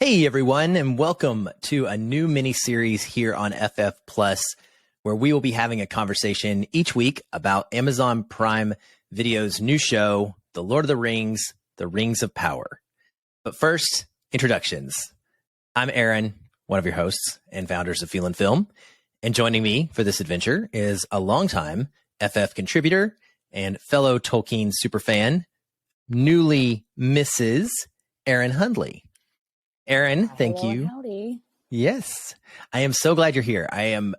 Hey everyone, and welcome to a new mini-series here on FF Plus, where we will be having a conversation each week about Amazon Prime Video's new show, The Lord of the Rings, The Rings of Power. But first, introductions. I'm Erynne, one of your hosts and founders of Feelin Film, and joining me for this adventure is a longtime FF contributor and fellow Tolkien superfan, newly Mrs. Erynne Hundley. Erynne, thank Hello, you. howdy. Yes, I am so glad you're here. I am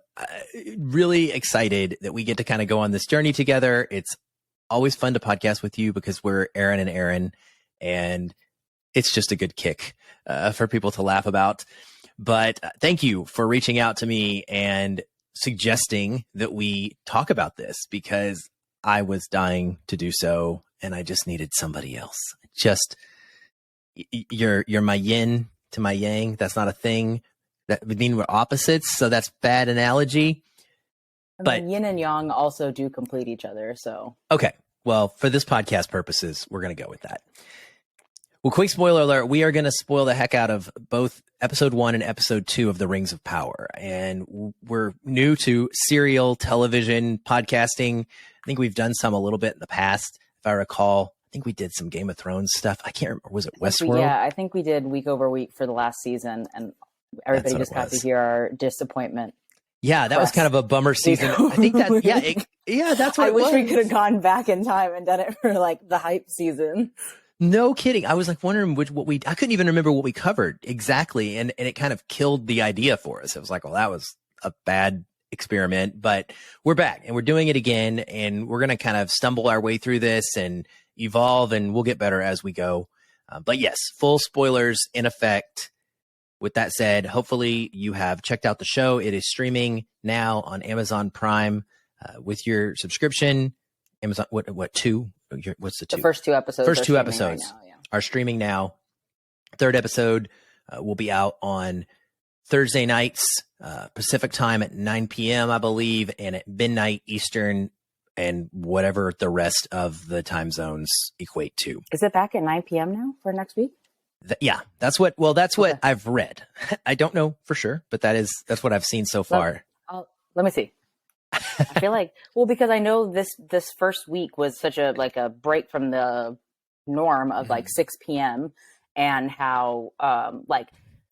really excited that we get to kind of go on this journey together. It's always fun to podcast with you because we're Erynne and Erynne, and it's just a good kick for people to laugh about. But thank you for reaching out to me and suggesting that we talk about this because I was dying to do so, and I just needed somebody else. You're my yin to my yang. That's not a thing. That would mean we're opposites, so that's bad analogy. But yin and yang also do complete each other. So okay, well, for this podcast purposes, we're going to go with that. Well, quick spoiler alert: we are going to spoil the heck out of both episode 1 and episode 2 of The Rings of Power, and we're new to serial television podcasting. I think we've done some a little bit in the past, if I recall. I think we did some Game of Thrones stuff. I can't remember. Was it Westworld? Yeah, I think we did week over week for the last season, and everybody just got to hear our disappointment. Yeah, that was kind of a bummer season. I think that, that's what I wish we could have gone back in time and done it for like the hype season. No kidding. I was like wondering I couldn't even remember what we covered exactly. And it kind of killed the idea for us. It was like, well, that was a bad experiment, but we're back and we're doing it again. And we're going to kind of stumble our way through this and evolve, and we'll get better as we go. But yes, full spoilers in effect. With that said, hopefully you have checked out the show. It is streaming now on Amazon Prime with your subscription. Amazon, what two? What's the two? The first two episodes. Right now, are streaming now. Third episode will be out on Thursday nights, Pacific time at 9 p.m., I believe, and at midnight Eastern, and whatever the rest of the time zones equate to. Is it back at 9 p.m. now for next week? Yeah, that's what I've read. I don't know for sure, but that's what I've seen so far. Let me see. I feel like, because I know this first week was such a break from the norm of like 6 p.m. and how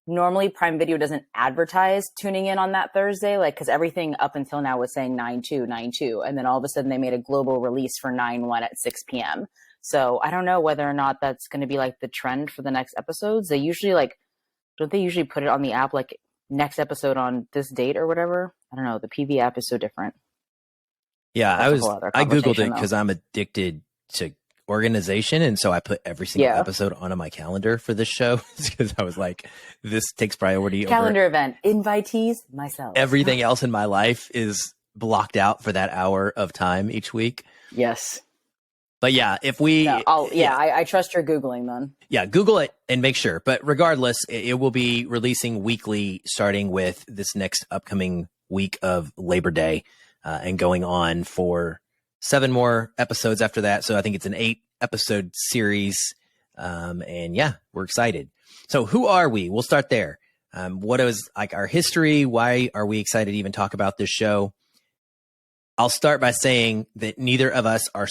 normally Prime Video doesn't advertise tuning in on that Thursday, because everything up until now was saying 9/2, and then all of a sudden they made a global release for 9/1 at 6 p.m. So I don't know whether or not that's going to be like the trend for the next episodes. They usually don't they usually put it on the app like next episode on this date or whatever? I don't know. The PV app is so different. Yeah, I Googled it because I'm addicted to organization, and so I put every single episode onto my calendar for this show because I was like, this takes priority calendar event, invitees, myself. Everything else in my life is blocked out for that hour of time each week. Yes. But yeah, if we... I trust your Googling then. Yeah, Google it and make sure. But regardless, it will be releasing weekly starting with this next upcoming week of Labor Day and going on for 7 more episodes after that. So I think it's an 8-episode series. And yeah, we're excited. So who are we? We'll start there. What is like our history? Why are we excited to even talk about this show? I'll start by saying that neither of us are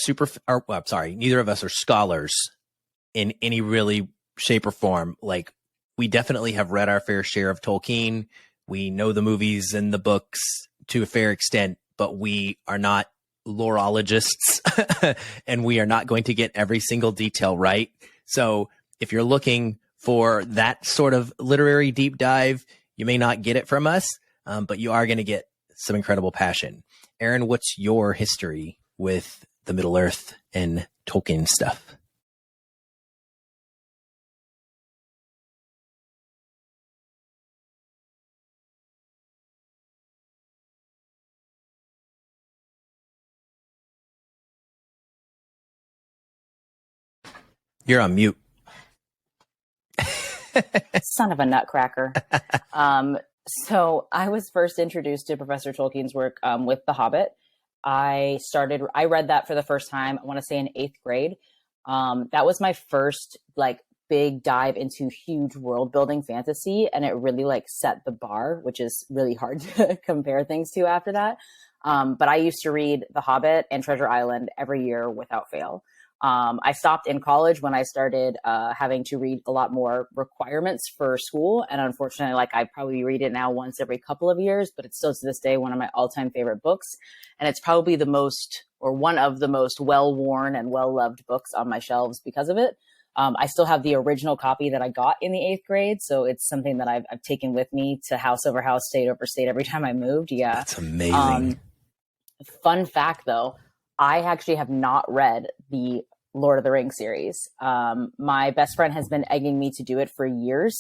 scholars in any really shape or form. Like, we definitely have read our fair share of Tolkien. We know the movies and the books to a fair extent, but we are not lorologists and we are not going to get every single detail right. So if you're looking for that sort of literary deep dive, you may not get it from us, but you are going to get some incredible passion. Erynne, what's your history with the Middle Earth and Tolkien stuff? You're on mute. Son of a nutcracker. So I was first introduced to Professor Tolkien's work with The Hobbit. I read that for the first time, I want to say in 8th grade. That was my first big dive into huge world building fantasy, and it really like set the bar, which is really hard to compare things to after that. But I used to read The Hobbit and Treasure Island every year without fail. I stopped in college when I started having to read a lot more requirements for school. And unfortunately, like I probably read it now once every couple of years, but it's still to this day one of my all-time favorite books. And it's probably the most, or one of the most well-worn and well-loved books on my shelves because of it. I still have the original copy that I got in the 8th grade. So it's something that I've taken with me to house over house, state over state every time I moved. Yeah. That's amazing. Fun fact though, I actually have not read the Lord of the Rings series. My best friend has been egging me to do it for years.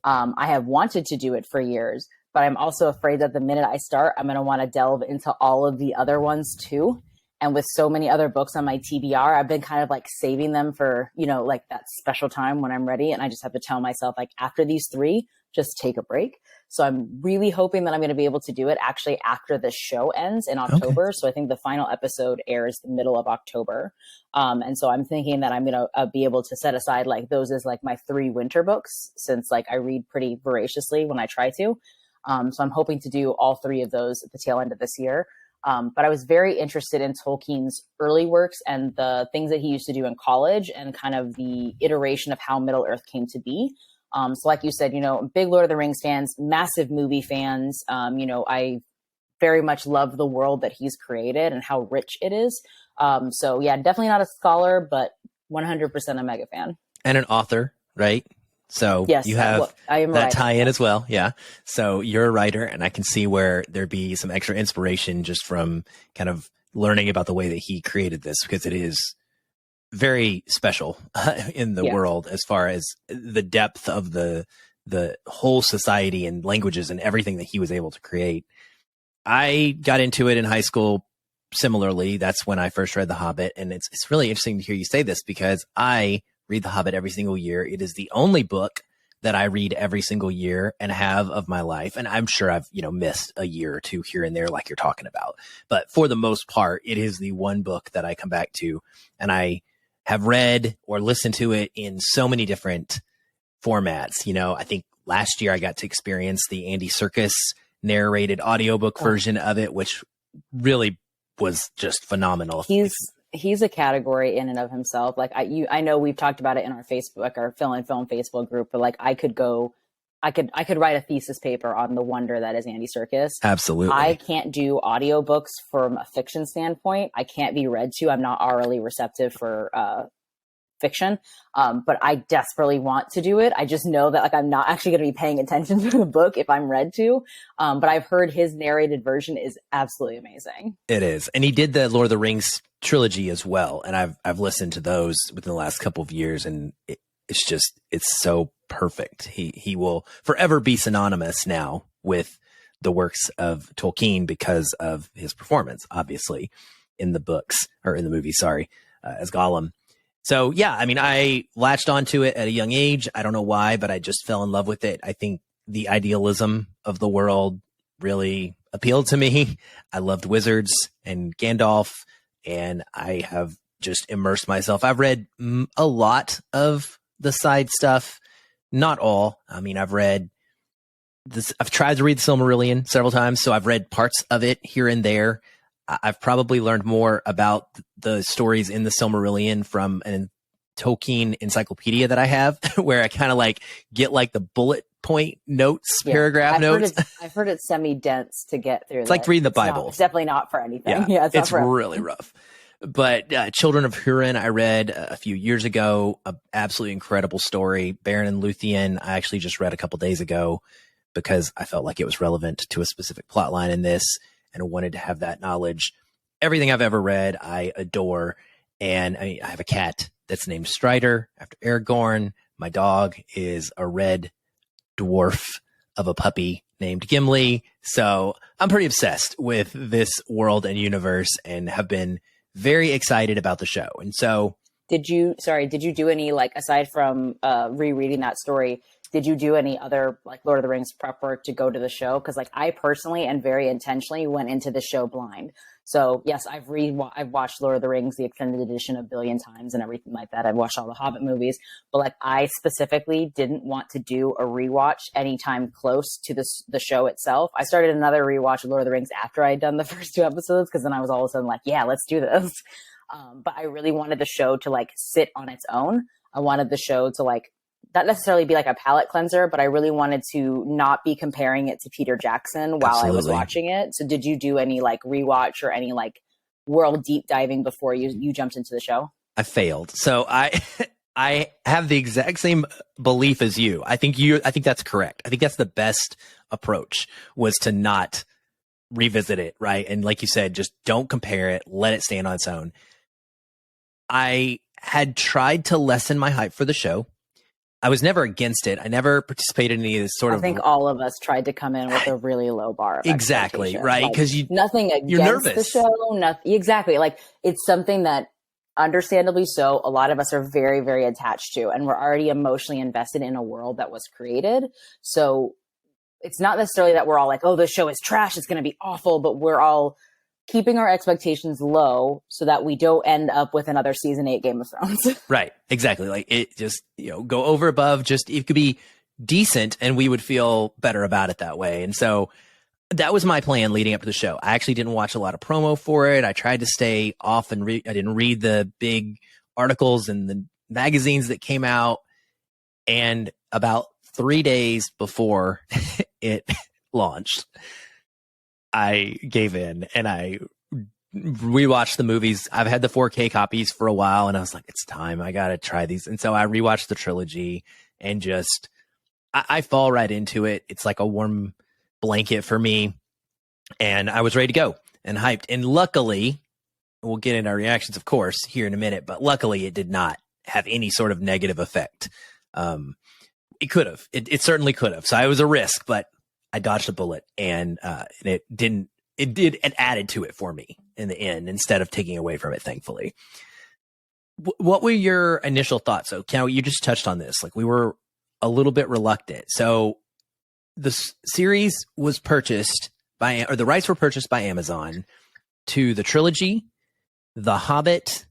I have wanted to do it for years, but I'm also afraid that the minute I start, I'm going to want to delve into all of the other ones too. And with so many other books on my TBR, I've been kind of like saving them for, you know, like that special time when I'm ready. And I just have to tell myself, like, after these 3, just take a break. So I'm really hoping that I'm going to be able to do it actually after the show ends in October. Okay. So I think the final episode airs the middle of October. And so I'm thinking that I'm going to be able to set aside like those as like my 3 winter books, since like I read pretty voraciously when I try to. So I'm hoping to do all 3 of those at the tail end of this year. But I was very interested in Tolkien's early works and the things that he used to do in college and kind of the iteration of how Middle Earth came to be. So like you said, you know, big Lord of the Rings fans, massive movie fans. You know, I very much love the world that he's created and how rich it is. So yeah, definitely not a scholar, but 100% a mega fan. And an author, right? So yes, you have that tie-in as well. Yeah. So you're a writer, and I can see where there'd be some extra inspiration just from kind of learning about the way that he created this, because it is very special in the world as far as the depth of the whole society and languages and everything that he was able to create. I got into it in high school. Similarly, that's when I first read The Hobbit. And it's really interesting to hear you say this, because I read The Hobbit every single year. It is the only book that I read every single year and have of my life. And I'm sure I've, you know, missed a year or 2 here and there, like you're talking about. But for the most part, it is the one book that I come back to. And I have read or listened to it in so many different formats. You know, I think last year I got to experience the Andy Serkis narrated audiobook version of it, which really was just phenomenal. He's a category in and of himself. Like I know we've talked about it in our Facebook, like our Feelin Film Facebook group, but like I could write a thesis paper on the wonder that is Andy Serkis. Absolutely. I can't do audiobooks from a fiction standpoint. I can't be read to. I'm not orally receptive for fiction. But I desperately want to do it. I just know that like I'm not actually going to be paying attention to the book if I'm read to. But I've heard his narrated version is absolutely amazing. It is. And he did the Lord of the Rings trilogy as well. And I've listened to those within the last couple of years, and it's so perfect. He will forever be synonymous now with the works of Tolkien because of his performance, obviously, in the books, or in the movie, as Gollum. So yeah, I mean, I latched onto it at a young age. I don't know why, but I just fell in love with it. I think the idealism of the world really appealed to me. I loved wizards and Gandalf, and I have just immersed myself. I've read a lot of the side stuff, not all. I mean, I've read this. I've tried to read the Silmarillion several times, so I've read parts of it here and there. I've probably learned more about the stories in the Silmarillion from an Tolkien encyclopedia that I have, where I kind of like get like the bullet point notes, paragraph notes. I've heard it's semi-dense to get through. It's like reading the Bible. It's definitely not for anything. Yeah, it's really rough. But Children of Hurin, I read a few years ago, an absolutely incredible story. Baron and Luthien, I actually just read a couple days ago because I felt like it was relevant to a specific plot line in this, and I wanted to have that knowledge. Everything I've ever read, I adore. And I have a cat that's named Strider after Aragorn. My dog is a red dwarf of a puppy named Gimli. So I'm pretty obsessed with this world and universe, and have been very excited about the show. And so did you do any, like, aside from rereading that story, did you do any other, like, Lord of the Rings prep work to go to the show? Because, like, I personally and very intentionally went into the show blind. So yes, I've watched Lord of the Rings, the extended edition, a billion times and everything like that. I've watched all the Hobbit movies, but, like, I specifically didn't want to do a rewatch anytime close to the show itself. I started another rewatch of Lord of the Rings after I'd done the first 2 episodes, because then I was all of a sudden like, yeah, let's do this. But I really wanted the show to, like, sit on its own. I wanted the show to, like, not necessarily be like a palate cleanser, but I really wanted to not be comparing it to Peter Jackson while I was watching it. So did you do any, like, rewatch or any, like, world deep diving before you jumped into the show? I failed. So I have the exact same belief as you. I think that's correct. I think that's the best approach, was to not revisit it, right? And like you said, just don't compare it, let it stand on its own. I had tried to lessen my hype for the show. I was never against it. I never participated in any of this sort of. I think all of us tried to come in with a really low bar. Exactly, right? Because like, nothing against the show. Nothing, exactly. Like, it's something that, understandably so, a lot of us are very, very attached to, and we're already emotionally invested in a world that was created. So it's not necessarily that we're all like, oh, this show is trash, it's going to be awful, but we're all keeping our expectations low so that we don't end up with another season 8 Game of Thrones. Right. Exactly. Like, it just, go over above, just, it could be decent and we would feel better about it that way. And so that was my plan leading up to the show. I actually didn't watch a lot of promo for it. I tried to stay off and I didn't read the big articles and the magazines that came out. And about 3 days before it launched, I gave in and I rewatched the movies. I've had the 4K copies for a while and I was like, it's time. I got to try these. And so I rewatched the trilogy and just, I fall right into it. It's like a warm blanket for me. And I was ready to go and hyped. And luckily, we'll get into our reactions, of course, here in a minute, but luckily it did not have any sort of negative effect. It could have. It certainly could have. So it was a risk, but I dodged a bullet, and it didn't. It added to it for me in the end instead of taking away from it, thankfully. What were your initial thoughts? So, Cal, you just touched on this. Like, we were a little bit reluctant. So the series was purchased or the rights were purchased by Amazon to the trilogy, The Hobbit,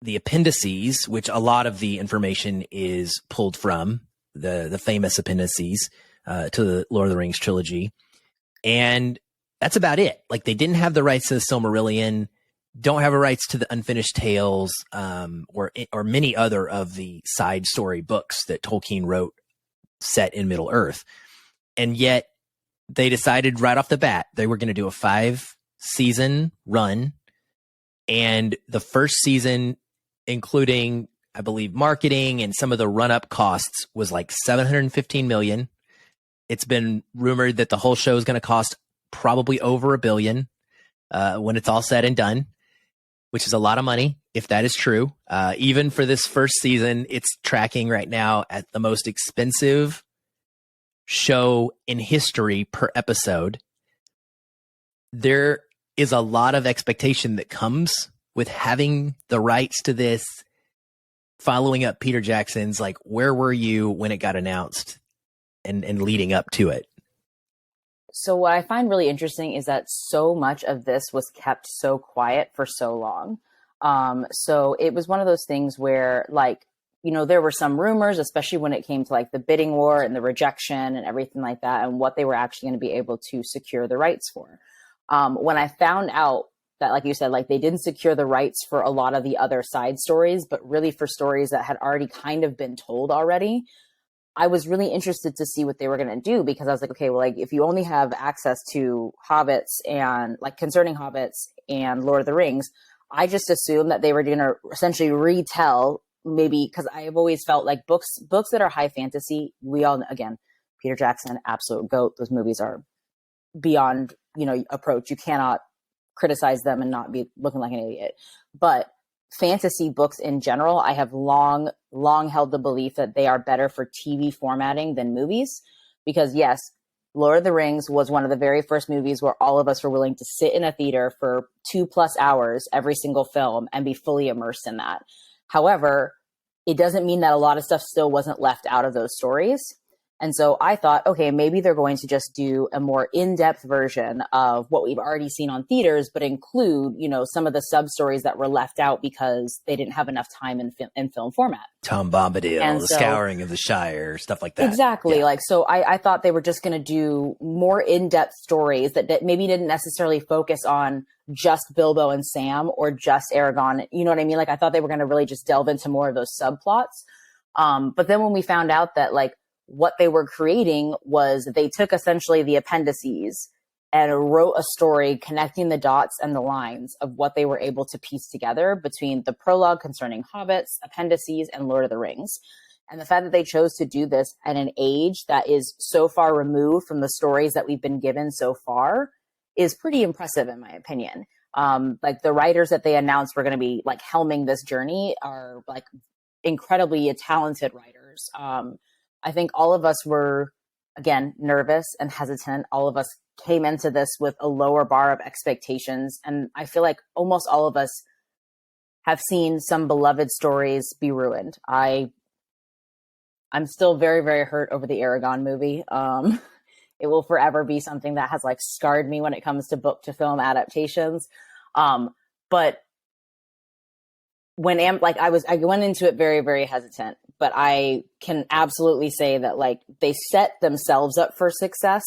the appendices, which a lot of the information is pulled from, the famous appendices to the Lord of the Rings trilogy. And that's about it. Like, they didn't have the rights to the Silmarillion, don't have a rights to the Unfinished Tales, or many other of the side story books that Tolkien wrote set in Middle Earth. And yet they decided right off the bat they were going to do a 5-season run. And the first season, including, I believe, marketing and some of the run-up costs, was like $715 million. It's been rumored that the whole show is going to cost probably over $1 billion when it's all said and done, which is a lot of money if that is true. Even for this first season, it's tracking right now at the most expensive show in history per episode. There is a lot of expectation that comes with having the rights to this, following up Peter Jackson's, like, where were you when it got announced and leading up to it? So what I find really interesting is that so much of this was kept so quiet for so long. So it was one of those things where, like, there were some rumors, especially when it came to, like, the bidding war and the rejection and everything like that, and what they were actually going to be able to secure the rights for. When I found out that, like you said, like, they didn't secure the rights for a lot of the other side stories, but really for stories that had already kind of been told already, I was really interested to see what they were going to do, because I was like, okay, well, like, if you only have access to Hobbits and, like, concerning Hobbits and Lord of the Rings, I just assumed that they were going to essentially retell, maybe, because I have always felt like books that are high fantasy, we all, again, Peter Jackson, absolute GOAT. Those movies are beyond, approach. You cannot criticize them and not be looking like an idiot. But fantasy books in general, I have long held the belief that they are better for TV formatting than movies, because yes, Lord of the Rings was one of the very first movies where all of us were willing to sit in a theater for 2+ hours every single film and be fully immersed in that. However, it doesn't mean that a lot of stuff still wasn't left out of those stories. And so I thought, okay, maybe they're going to just do a more in-depth version of what we've already seen on theaters, but include, some of the sub-stories that were left out because they didn't have enough time in film format. Tom Bombadil, And the so- Scouring of the Shire, stuff like that. Exactly. Yeah. So I thought they were just going to do more in-depth stories that maybe didn't necessarily focus on just Bilbo and Sam or just Aragorn. You know what I mean? I thought they were going to really just delve into more of those subplots. But then when we found out that what they were creating was they took essentially the appendices and wrote a story connecting the dots and the lines of what they were able to piece together between the prologue concerning hobbits, appendices, and Lord of the Rings. And the fact that they chose to do this at an age that is so far removed from the stories that we've been given so far is pretty impressive, in my opinion. The writers that they announced were going to be helming this journey are incredibly talented writers. I think all of us were, again, nervous and hesitant. All of us came into this with a lower bar of expectations. And I feel like almost all of us have seen some beloved stories be ruined. I'm still very, very hurt over the Aragorn movie. It will forever be something that has scarred me when it comes to book to film adaptations. But when I went into it very, very hesitant, but I can absolutely say that they set themselves up for success.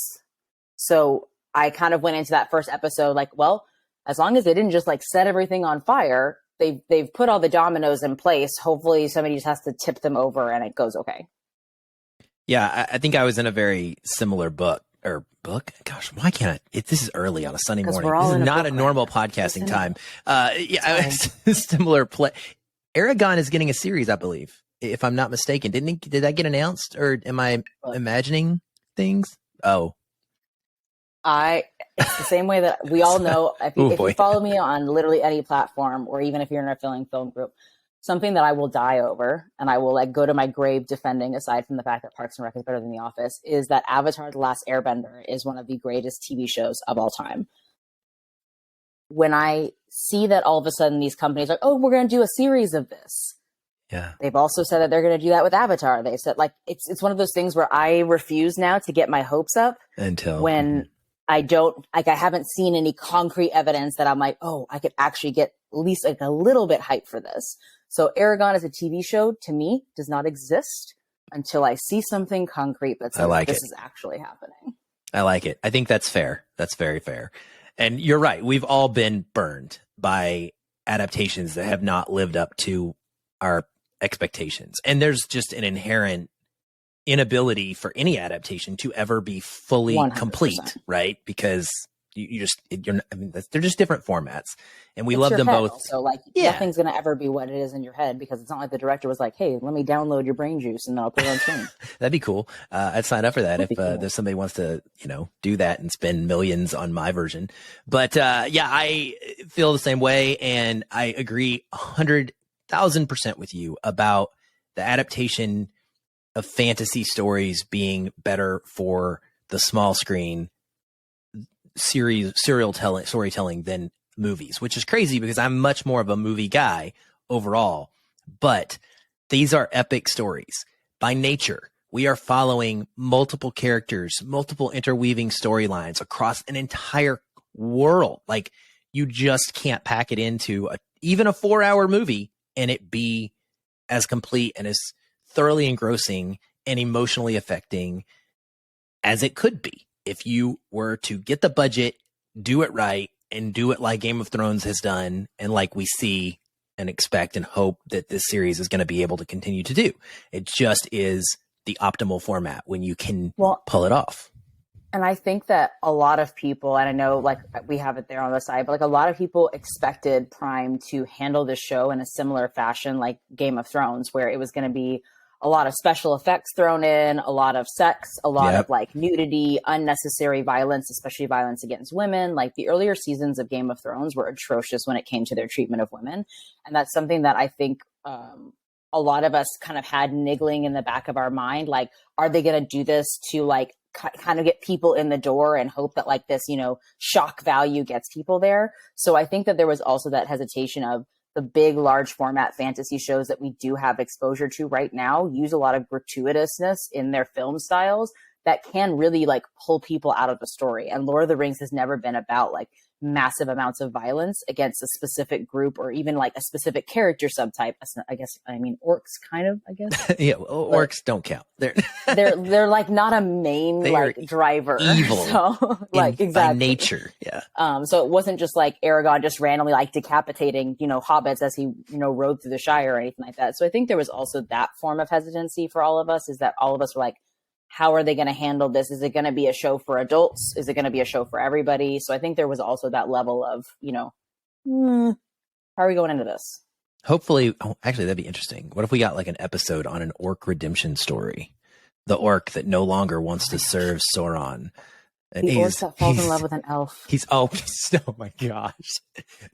So I kind of went into that first episode well, as long as they didn't just set everything on fire, they've put all the dominoes in place. Hopefully somebody just has to tip them over and it goes okay. Yeah, I think I was in a very similar book. Gosh, why can't I? This is early on a Sunday morning. This is not a normal podcasting time. Similar play. Aragorn is getting a series, I believe, if I'm not mistaken. Did that get announced, or am I imagining things? Oh, it's the same way that we all know. If you follow me on literally any platform, or even if you're in a Feelin Film group, something that I will die over and I will go to my grave defending, aside from the fact that Parks and Rec is better than The Office, is that Avatar: The Last Airbender is one of the greatest TV shows of all time. When I see that all of a sudden these companies are oh, we're going to do a series of this. Yeah. They've also said that they're going to do that with Avatar. They said it's one of those things where I refuse now to get my hopes up until when I don't, I haven't seen any concrete evidence that I'm oh, I could actually get at least a little bit hyped for this. So Aragorn as a TV show, to me, does not exist until I see something concrete that says this is actually happening. I like it. I think that's fair. That's very fair. And you're right. We've all been burned by adaptations that have not lived up to our expectations. And there's just an inherent inability for any adaptation to ever be fully 100%. Complete, right? Because they're just different formats, and we It's love your them head both. Also, nothing's going to ever be what it is in your head, because it's not like the director was hey, let me download your brain juice and then I'll put it on screen. That'd be cool. I'd sign up for that if cool. there's somebody wants to, do that and spend millions on my version. But I feel the same way, and I agree 100,000% with you about the adaptation of fantasy stories being better for the small screen storytelling than movies, which is crazy because I'm much more of a movie guy overall. But these are epic stories by nature. We are following multiple characters, multiple interweaving storylines across an entire world. You just can't pack it into even a 4-hour movie and it be as complete and as thoroughly engrossing and emotionally affecting as it could be if you were to get the budget, do it right, and do it like Game of Thrones has done, and like we see and expect and hope that this series is going to be able to continue to do. It just is the optimal format when you can pull it off. And I think that a lot of people, and I know we have it there on the side, but a lot of people expected Prime to handle this show in a similar fashion like Game of Thrones, where it was going to be a lot of special effects thrown in, a lot of sex, a lot of nudity, unnecessary violence, especially violence against women. The earlier seasons of Game of Thrones were atrocious when it came to their treatment of women. And that's something that I think a lot of us kind of had niggling in the back of our mind. Are they going to do this to kind of get people in the door and hope that this, shock value gets people there? So I think that there was also that hesitation of, the big, large format fantasy shows that we do have exposure to right now use a lot of gratuitousness in their film styles that can really like pull people out of the story. And Lord of the Rings has never been about like massive amounts of violence against a specific group or even like a specific character subtype. I guess, I mean, orcs kind of, I guess. Yeah, orcs don't count. They're like not a main like driver. Evil. So like exactly. By nature. Yeah. So it wasn't just like Aragorn just randomly like decapitating, hobbits as he, rode through the Shire or anything like that. So I think there was also that form of hesitancy for all of us, is that all of us were like, how are they going to handle this? Is it going to be a show for adults? Is it going to be a show for everybody? So I think there was also that level of, how are we going into this? Hopefully, actually, that'd be interesting. What if we got like an episode on an orc redemption story? The orc that no longer wants to serve Sauron. And the orc that falls in love with an elf. Oh my gosh.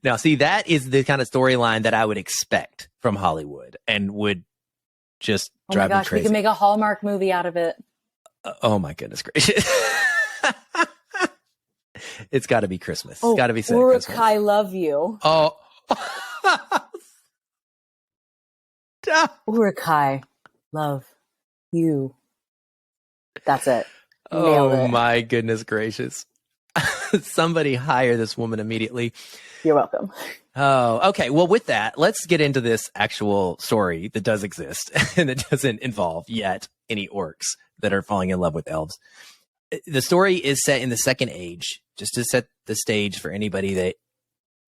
Now, see, that is the kind of storyline that I would expect from Hollywood and would just drive me crazy. We can make a Hallmark movie out of it. Oh my goodness gracious. It's got to be Christmas. It's got to be Christmas. I love you. Oh. Urukai, love you. That's it. Oh my goodness gracious. Somebody hire this woman immediately. You're welcome. Oh, okay. Well, with that, let's get into this actual story that does exist and that doesn't involve yet any orcs that are falling in love with elves. The story is set in the Second Age, just to set the stage for anybody that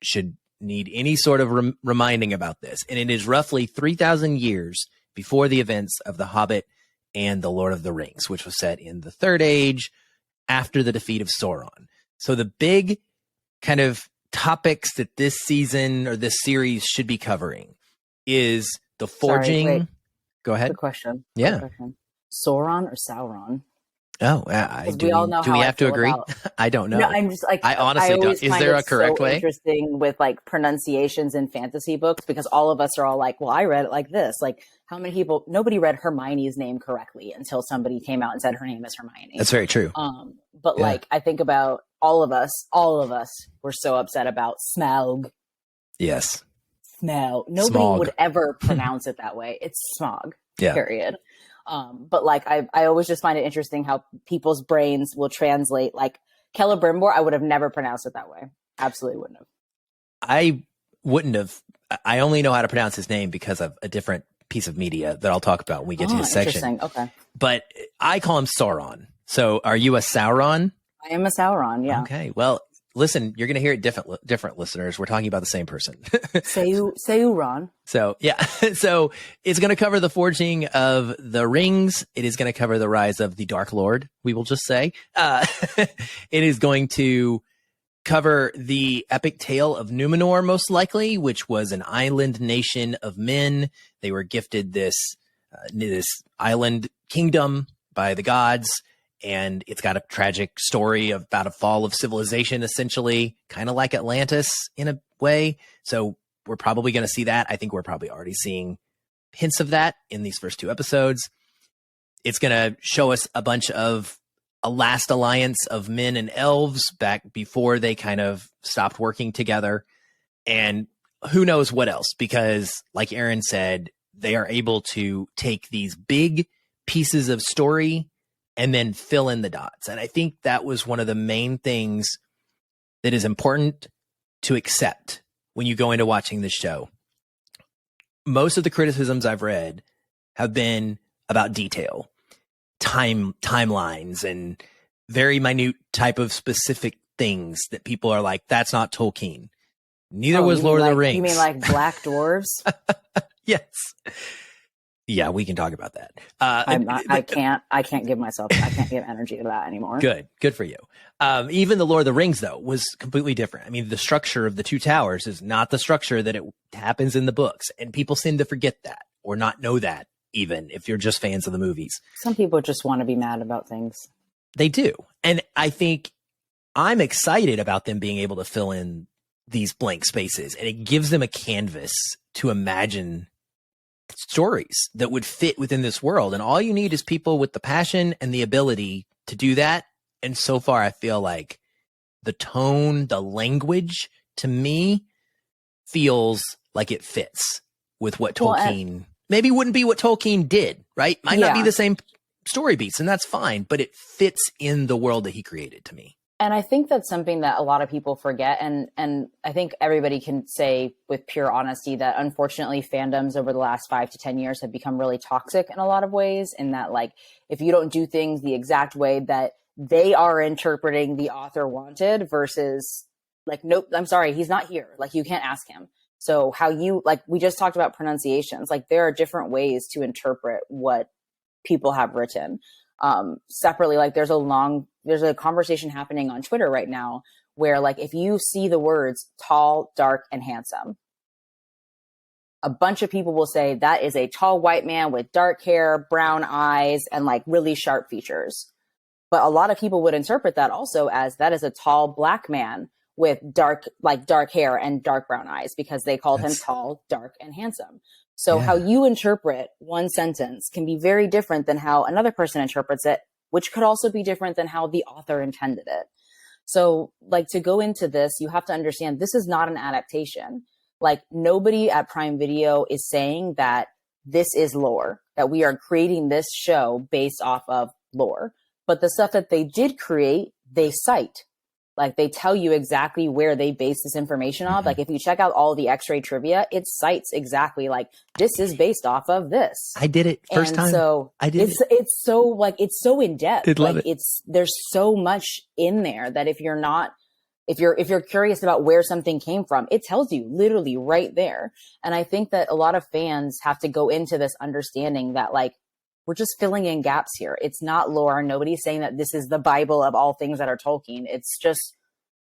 should need any sort of reminding about this. And it is roughly 3,000 years before the events of The Hobbit and The Lord of the Rings, which was set in the Third Age after the defeat of Sauron. So the big kind of topics that this season or this series should be covering is the forging. Sorry, wait. Go ahead. Good question. Yeah. Good question. Sauron or Sauron? Oh, do we have to agree? I don't know. No, I'm just like, I honestly don't. Is there a correct way? Interesting with like pronunciations in fantasy books, because all of us are all like, well, I read it like this. Like, how many people? Nobody read Hermione's name correctly until somebody came out and said her name is Hermione. That's very true. But like, I think about all of us were so upset about Smaug. Yes. Smaug. Nobody would ever pronounce it that way. It's Smaug. Yeah. Period. But like, I always just find it interesting how people's brains will translate. Like Celebrimbor, I would have never pronounced it that way. Absolutely wouldn't have. I wouldn't have. I only know how to pronounce his name because of a different piece of media that I'll talk about when we get to his section. Okay. But I call him Sauron. So are you a Sauron? I am a Sauron, yeah. Okay. Well, listen, you're going to hear it different listeners. We're talking about the same person. Sauron. So, yeah. So it's going to cover the forging of the rings. It is going to cover the rise of the Dark Lord, we will just say. It is going to cover the epic tale of Numenor, most likely, which was an island nation of men. They were gifted this island kingdom by the gods. And it's got a tragic story about a fall of civilization, essentially, kind of like Atlantis in a way. So we're probably going to see that. I think we're probably already seeing hints of that in these first two episodes. It's going to show us a bunch of a last alliance of men and elves back before they kind of stopped working together. And who knows what else, because like Erynne said, they are able to take these big pieces of story and then fill in the dots. And I think that was one of the main things that is important to accept when you go into watching this show. Most of the criticisms I've read have been about detail, timelines, and very minute type of specific things that people are like, that's not Tolkien. Neither was Lord of the Rings. You mean like black dwarves? Yes. Yeah, we can talk about that. I can't give energy to that anymore. Good for you. Even the Lord of the Rings, though, was completely different. I mean, the structure of the two towers is not the structure that it happens in the books. And people seem to forget that or not know that, even if you're just fans of the movies. Some people just want to be mad about things. They do. And I think I'm excited about them being able to fill in these blank spaces. And it gives them a canvas to imagine stories that would fit within this world. And all you need is people with the passion and the ability to do that. And so far, I feel like the tone, the language to me feels like it fits with what Well, Tolkien maybe wouldn't be what Tolkien did, right? Might not be Yeah. the same story beats, and that's fine, but it fits in the world that he created to me. And I think that's something that a lot of people forget. And I think everybody can say with pure honesty that unfortunately fandoms over the last 5 to 10 years have become really toxic in a lot of ways, in that, like, if you don't do things the exact way that they are interpreting the author wanted versus like, nope, I'm sorry, he's not here. Like, you can't ask him. So how you, like, we just talked about pronunciations, like there are different ways to interpret what people have written. Separately, like there's a conversation happening on Twitter right now where, like, if you see the words tall, dark, and handsome, a bunch of people will say that is a tall white man with dark hair, brown eyes, and like really sharp features. But a lot of people would interpret that also as that is a tall black man with dark hair and dark brown eyes, because they called him tall, dark, and handsome. So how you interpret one sentence can be very different than how another person interprets it, which could also be different than how the author intended it. So, like, to go into this, you have to understand this is not an adaptation. Like, nobody at Prime Video is saying that this is lore, that we are creating this show based off of lore. But the stuff that they did create, they cite. Like, they tell you exactly where they base this information off. Like, if you check out all the X-ray trivia, it cites exactly, like, this is based off of this. I did it first time. So I did it's so, like, it's so in depth. I'd love it. There's so much in there that if you're curious about where something came from, it tells you literally right there. And I think that a lot of fans have to go into this understanding that, like, we're just filling in gaps here. It's not lore. Nobody's saying that this is the Bible of all things that are Tolkien. It's just,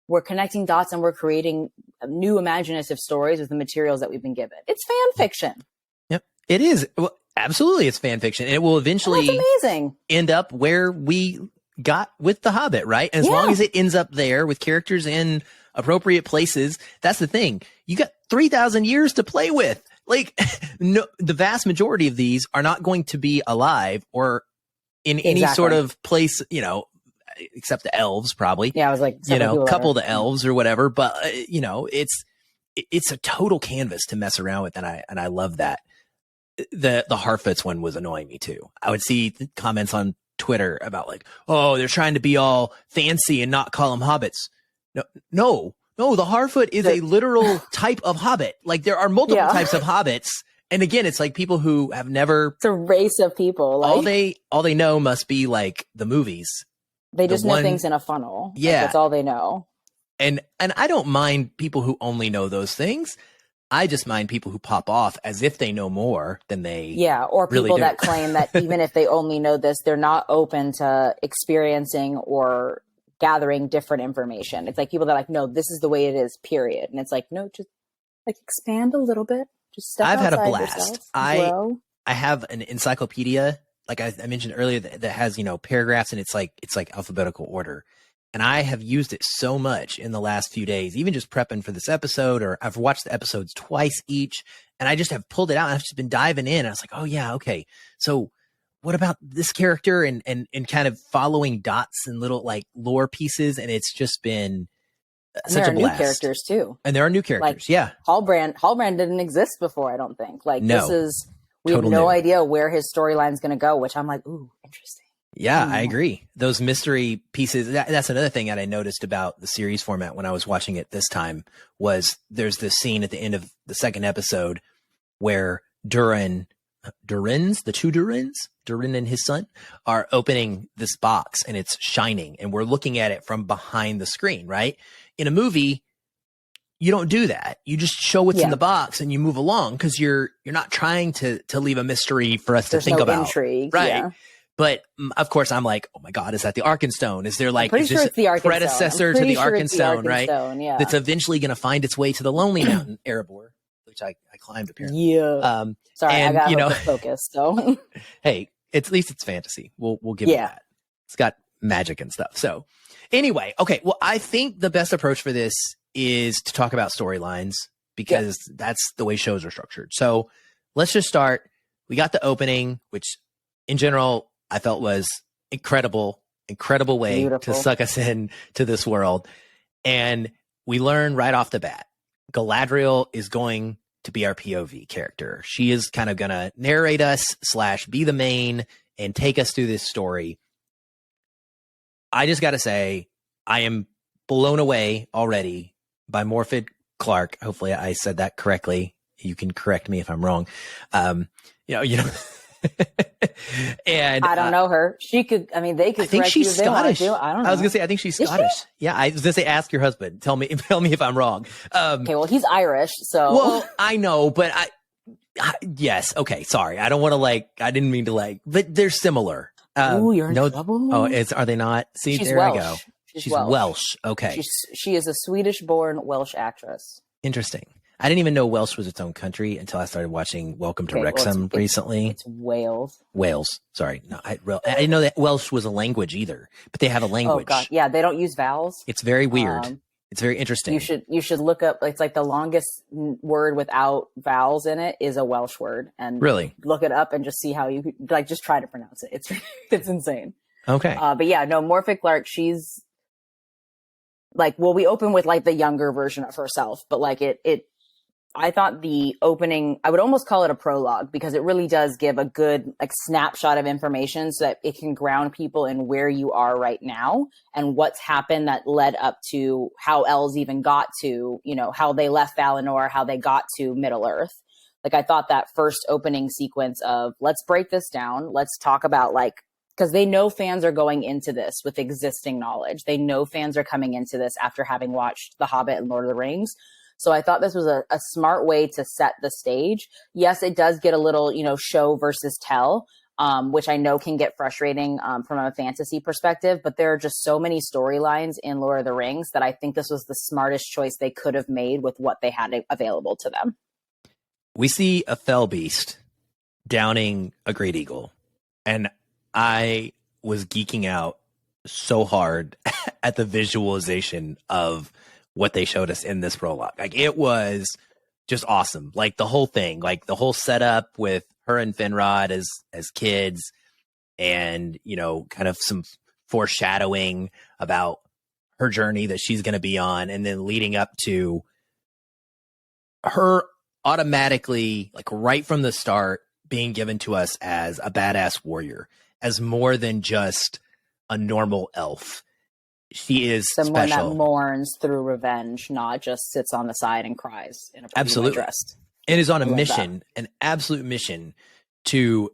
we're connecting dots and we're creating new imaginative stories with the materials that we've been given. It's fan fiction. Yep, it is. Well, absolutely, it's fan fiction. And it will eventually amazing. End up where we got with The Hobbit, right? As long as it ends up there with characters in appropriate places, that's the thing. You got 3,000 years to play with. Like, no, the vast majority of these are not going to be alive or in any sort of place, you know, except the elves, probably. Yeah, I was like, you know, couple of the elves or whatever. But you know, it's a total canvas to mess around with, and I love that. The Harfoots one was annoying me too. I would see comments on Twitter about, like, oh, they're trying to be all fancy and not call them hobbits. No, the Harfoot is a literal type of hobbit. Like, there are multiple types of hobbits. And again, it's like people who have never. It's a race of people. Like, all they know must be like the movies. They just know things in a funnel. Yeah. Like, that's all they know. And I don't mind people who only know those things. I just mind people who pop off as if they know more than they. Yeah. Or people really that claim that even if they only know this, they're not open to experiencing or gathering different information. It's like people that are like, no, this is the way it is, period. And it's like, no, just like expand a little bit. Just step I've had a outside blast. yourself, I have an encyclopedia, like I mentioned earlier, that has, you know, paragraphs, and it's like alphabetical order. And I have used it so much in the last few days, even just prepping for this episode, or I've watched the episodes twice each, and I just have pulled it out and I've just been diving in. And I was like, oh yeah, okay. So what about this character, and kind of following dots and little like lore pieces. And it's just been such a blast. There are new characters too. And there are new characters. Like, Hallbrand didn't exist before, I don't think. Like, no, we have no idea where his storyline's going to go, which I'm like, ooh, interesting. Yeah, I agree. Those mystery pieces, that's another thing that I noticed about the series format when I was watching it this time, was there's this scene at the end of the second episode where Durin and his son are opening this box, and it's shining, and we're looking at it from behind the screen, right? In a movie, you don't do that. You just show what's in the box and you move along, because you're not trying to leave a mystery for us to think about. Intrigue, right. Yeah. But of course, I'm like, oh my God, is that the Arkenstone? Is there like, is this a predecessor to the Arkenstone, right? Yeah. That's eventually going to find its way to the Lonely Mountain, Erebor, which I climbed apparently. Yeah. Sorry, and, I got focused. So hey, at least it's fantasy. We'll give it that. It's got magic and stuff. So anyway, okay. Well, I think the best approach for this is to talk about storylines, because that's the way shows are structured. So let's just start. We got the opening, which in general I felt was incredible way to suck us in to this world. And we learn right off the bat, Galadriel is going to be our POV character. She is kind of going to narrate us / be the main and take us through this story. I just got to say, I am blown away already by Morfydd Clark. Hopefully I said that correctly. You can correct me if I'm wrong. You know, and I don't know her. She could, I mean, they could. I think she's Scottish. I don't know. I was gonna say, I think she's Scottish. Yeah, I was gonna say, ask your husband. Tell me if I'm wrong. Okay, well, he's Irish, so. Well, I know, but yes, okay, sorry. I don't want to I didn't mean to but they're similar. Ooh, you're in trouble. Oh, are they not? See, she's there Welsh. I go. She's Welsh. Okay. She is a Swedish-born Welsh actress. Interesting. I didn't even know Welsh was its own country until I started watching Welcome to Wrexham recently. It's Wales. Wales. Sorry. No, I didn't know that Welsh was a language either, but they have a language. Oh, God. Yeah, they don't use vowels. It's very weird. It's very interesting. You should look up, it's like the longest word without vowels in it is a Welsh word. And really look it up and just see how you, just try to pronounce it. It's insane. Okay. But yeah, no, Morfydd Clark, she's we open with the younger version of herself, but I thought the opening, I would almost call it a prologue because it really does give a good snapshot of information so that it can ground people in where you are right now and what's happened that led up to how elves even got to, how they left Valinor, how they got to Middle Earth. I thought that first opening sequence of let's break this down. Let's talk about because they know fans are going into this with existing knowledge. They know fans are coming into this after having watched The Hobbit and Lord of the Rings. So I thought this was a smart way to set the stage. Yes, it does get a little, show versus tell, which I know can get frustrating from a fantasy perspective. But there are just so many storylines in Lord of the Rings that I think this was the smartest choice they could have made with what they had available to them. We see a fell beast downing a great eagle. And I was geeking out so hard at the visualization of what they showed us in this prologue. It was just awesome. The whole thing, the whole setup with her and Finrod as kids and, kind of some foreshadowing about her journey that she's going to be on. And then leading up to her automatically, right from the start, being given to us as a badass warrior, as more than just a normal elf. She is someone special. That mourns through revenge, not just sits on the side and cries in a absolutely dressed. And is on a mission, an absolute mission to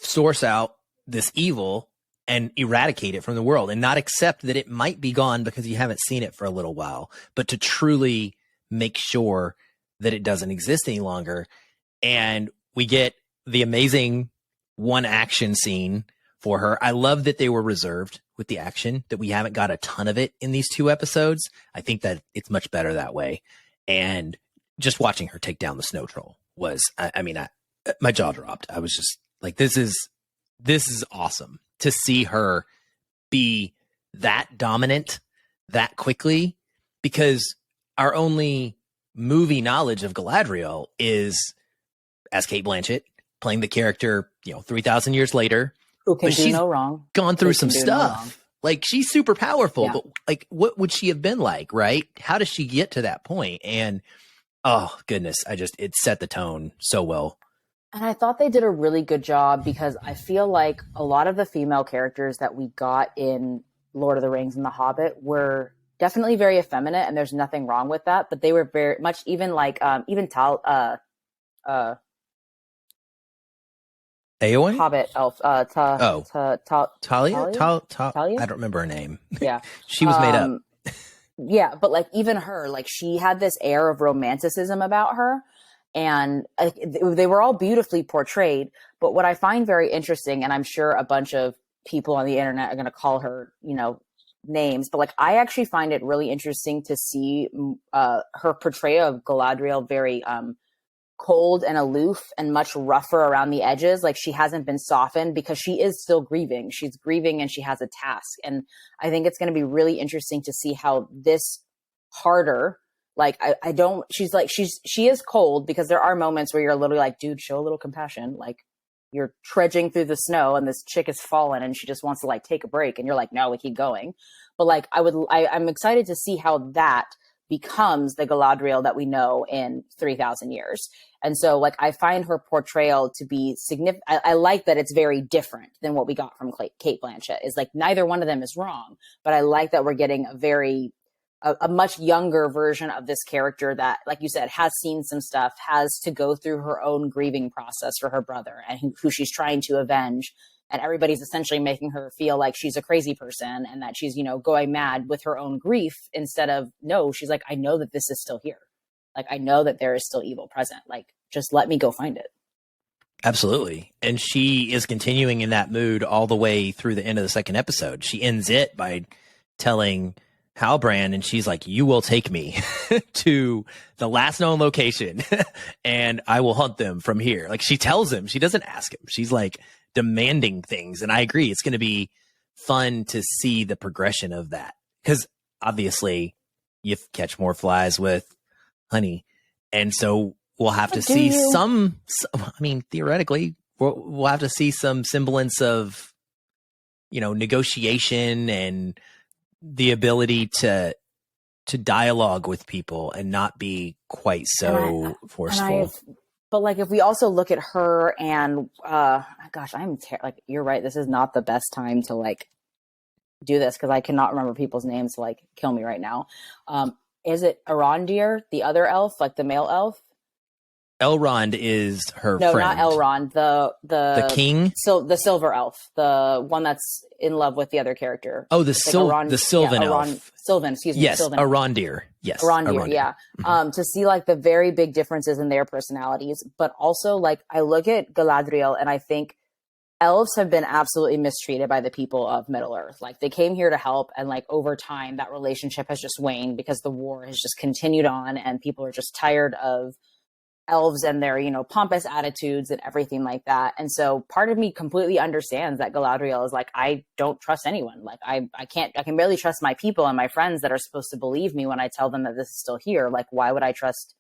source out this evil and eradicate it from the world and not accept that it might be gone because you haven't seen it for a little while, but to truly make sure that it doesn't exist any longer. And we get the amazing one action scene for her. I love that they were reserved with the action, that we haven't got a ton of it in these 2 episodes. I think that it's much better that way. And just watching her take down the snow troll was, my jaw dropped. I was just this is awesome to see her be that dominant that quickly, because our only movie knowledge of Galadriel is as Cate Blanchett playing the character, 3,000 years later. Who can do no wrong. Gone through some stuff. She's super powerful, but what would she have been like, right? How does she get to that point? And oh goodness, it set the tone so well. And I thought they did a really good job because I feel like a lot of the female characters that we got in Lord of the Rings and The Hobbit were definitely very effeminate, and there's nothing wrong with that. But they were very much even Eowyn? Hobbit elf. Talia? Talia? I don't remember her name. Yeah. She was made up. Yeah, but even her, she had this air of romanticism about her, and they were all beautifully portrayed. But what I find very interesting, and I'm sure a bunch of people on the internet are going to call her, names, but I actually find it really interesting to see her portrayal of Galadriel very cold and aloof and much rougher around the edges. She hasn't been softened because she is still grieving. She's grieving and she has a task. And I think it's going to be really interesting to see how this harder, she is cold because there are moments where you're literally dude, show a little compassion. You're trudging through the snow and this chick has fallen and she just wants to take a break. And you're no, we keep going. But I'm excited to see how that becomes the Galadriel that we know in 3,000 years. And so like, I find her portrayal to be significant. I like that it's very different than what we got from Kate Blanchett. Is like, neither one of them is wrong, but I like that we're getting a much younger version of this character that, like you said, has seen some stuff, has to go through her own grieving process for her brother and who she's trying to avenge. And everybody's essentially making her feel like she's a crazy person and that she's, going mad with her own grief, instead of, no, she's like, I know that this is still here. Like, I know that there is still evil present. Like, just let me go find it. Absolutely. And she is continuing in that mood all the way through the end of the second episode. She ends it by telling Halbrand, and she's like, you will take me to the last known location and I will hunt them from here. Like, she tells him, she doesn't ask him. She's like demanding things. And I agree. It's going to be fun to see the progression of that, because obviously you catch more flies with honey. And so we'll have to see some, I mean, theoretically, we'll have to see some semblance of, negotiation and the ability to dialogue with people and not be quite so forceful. But like, if we also look at her and, gosh, like, you're right. This is not the best time to like do this, because I cannot remember people's names to like kill me right now. Is it Arondir, the other elf, like the male elf? Elrond is her friend. No, not Elrond. The king? So the silver elf, the one that's in love with the other character. Oh, the Sylvan elf. Sylvan, excuse me. Yes, Sylvan. Arondir. Yes, Arondir, yeah. Mm-hmm. To see like the very big differences in their personalities, but also like, I look at Galadriel and I think elves have been absolutely mistreated by the people of Middle Earth. Like, they came here to help, and like over time that relationship has just waned because the war has just continued on and people are just tired of elves and their, pompous attitudes and everything like that. And so part of me completely understands that Galadriel is like, I don't trust anyone. Like, I can barely trust my people and my friends that are supposed to believe me when I tell them that this is still here. Like, why would I trust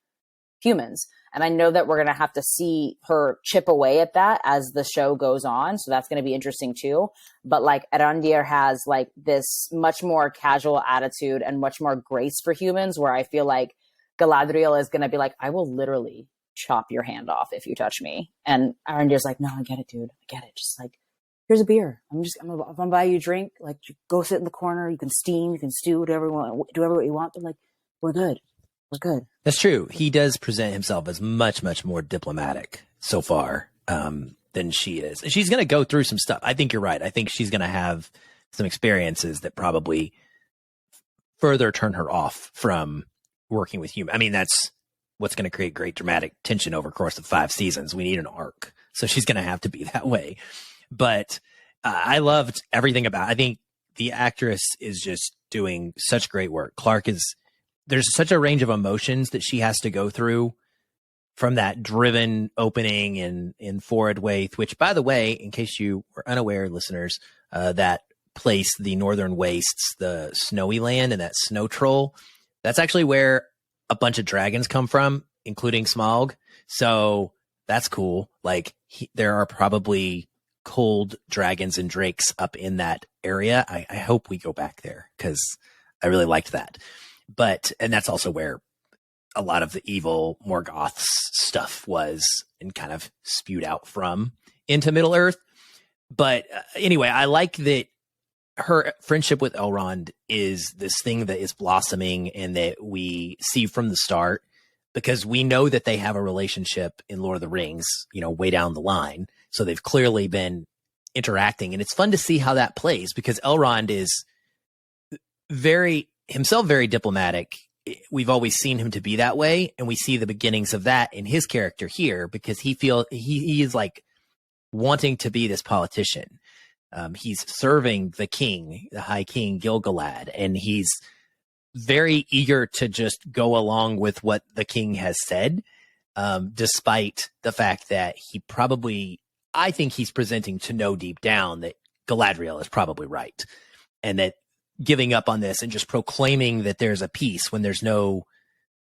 humans? And I know that we're going to have to see her chip away at that as the show goes on. So that's going to be interesting too. But like, Arondir has like this much more casual attitude and much more grace for humans, where I feel like Galadriel is going to be like, I will literally chop your hand off if you touch me. And Arondir's like, no, I get it, dude. I get it. Just like, here's a beer. I'm gonna buy you a drink. Like, go sit in the corner. You can steam, you can stew, whatever you want, do whatever you want. But like, we're good. We're good. That's true. He does present himself as much, much more diplomatic so far than she is. And she's going to go through some stuff. I think you're right. I think she's going to have some experiences that probably further turn her off from working with humans. I mean, that's what's going to create great dramatic tension over the course of 5 seasons. We need an arc. So she's going to have to be that way. But I loved everything about it. I think the actress is just doing such great work. There's such a range of emotions that she has to go through, from that driven opening in Forward Waith, which, by the way, in case you were unaware, listeners, that place, the Northern Wastes, the snowy land and that snow troll, that's actually where a bunch of dragons come from, including Smaug. So that's cool. Like, there are probably cold dragons and drakes up in that area. I hope we go back there, because I really liked that. And that's also where a lot of the evil Morgoth's stuff was and kind of spewed out from into Middle Earth. But anyway, I like that her friendship with Elrond is this thing that is blossoming and that we see from the start, because we know that they have a relationship in Lord of the Rings, way down the line. So they've clearly been interacting, and it's fun to see how that plays, because Elrond is very diplomatic. We've always seen him to be that way, and we see the beginnings of that in his character here, because he is like wanting to be this politician. He's serving the king, the High King Gil-galad, and he's very eager to just go along with what the king has said, despite the fact that I think he's presenting to know deep down that Galadriel is probably right, and that giving up on this and just proclaiming that there's a peace when there's no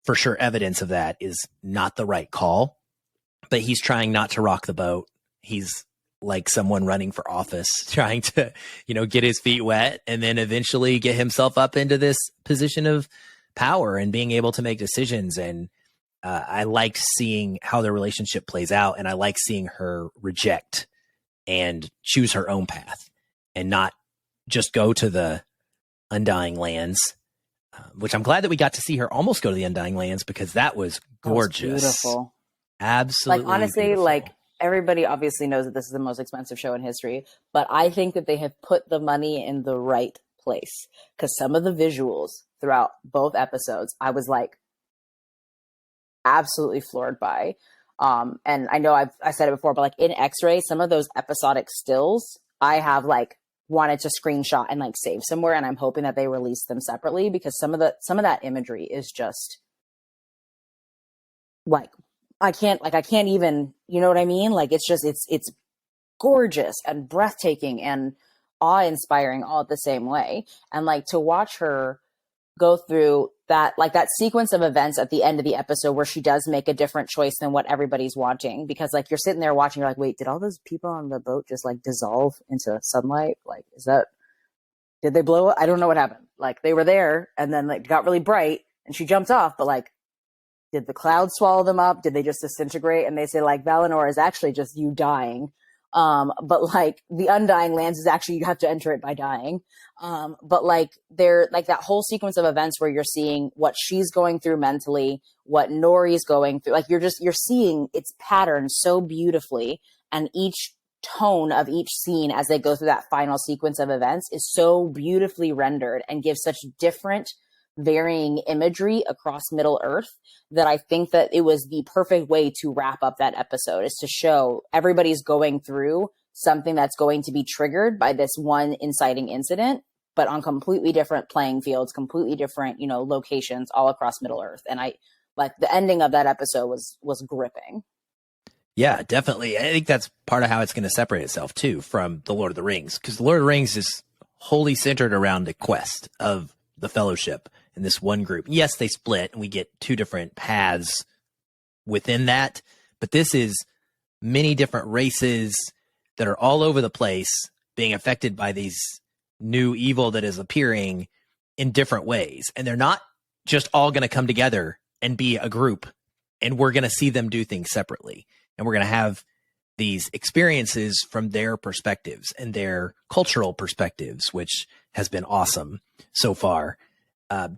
for sure evidence of that is not the right call. But he's trying not to rock the boat. He's like someone running for office, trying to, get his feet wet and then eventually get himself up into this position of power and being able to make decisions. And I liked seeing how their relationship plays out. And I like seeing her reject and choose her own path and not just go to the Undying Lands, which I'm glad that we got to see her almost go to the Undying Lands, because that was gorgeous. That was beautiful. Absolutely. Like, honestly, beautiful. like, everybody obviously knows that this is the most expensive show in history, but I think that they have put the money in the right place, because some of the visuals throughout both episodes, I was like absolutely floored by. And I know I said it before, but like in X-Ray, some of those episodic stills I have like wanted to screenshot and like save somewhere, and I'm hoping that they release them separately, because some of that imagery is just like I can't even, you know what I mean? Like, it's just, it's gorgeous and breathtaking and awe-inspiring all at the same way. And like, to watch her go through that, like that sequence of events at the end of the episode where she does make a different choice than what everybody's wanting, because like you're sitting there watching, you're like, wait, did all those people on the boat just like dissolve into sunlight? Like, did they blow up? I don't know what happened. Like, they were there and then like got really bright and she jumped off, but like, did the clouds swallow them up? Did they just disintegrate? And they say like Valinor is actually just you dying. But like the Undying Lands is actually, you have to enter it by dying. But like they're like that whole sequence of events where you're seeing what she's going through mentally, what Nori's going through, like you're seeing its pattern so beautifully. And each tone of each scene as they go through that final sequence of events is so beautifully rendered and gives such different varying imagery across Middle Earth, that I think that it was the perfect way to wrap up that episode, is to show everybody's going through something that's going to be triggered by this one inciting incident, but on completely different playing fields, completely different, you know, locations all across Middle Earth. And I like the ending of that episode was gripping. Yeah, definitely. I think that's part of how it's going to separate itself too from the Lord of the Rings, because the Lord of the Rings is wholly centered around the quest of the Fellowship in this one group. Yes, they split and we get two different paths within that, but this is many different races that are all over the place being affected by these new evil that is appearing in different ways. And they're not just all going to come together and be a group, and we're going to see them do things separately. And we're going to have these experiences from their perspectives and their cultural perspectives, which has been awesome so far.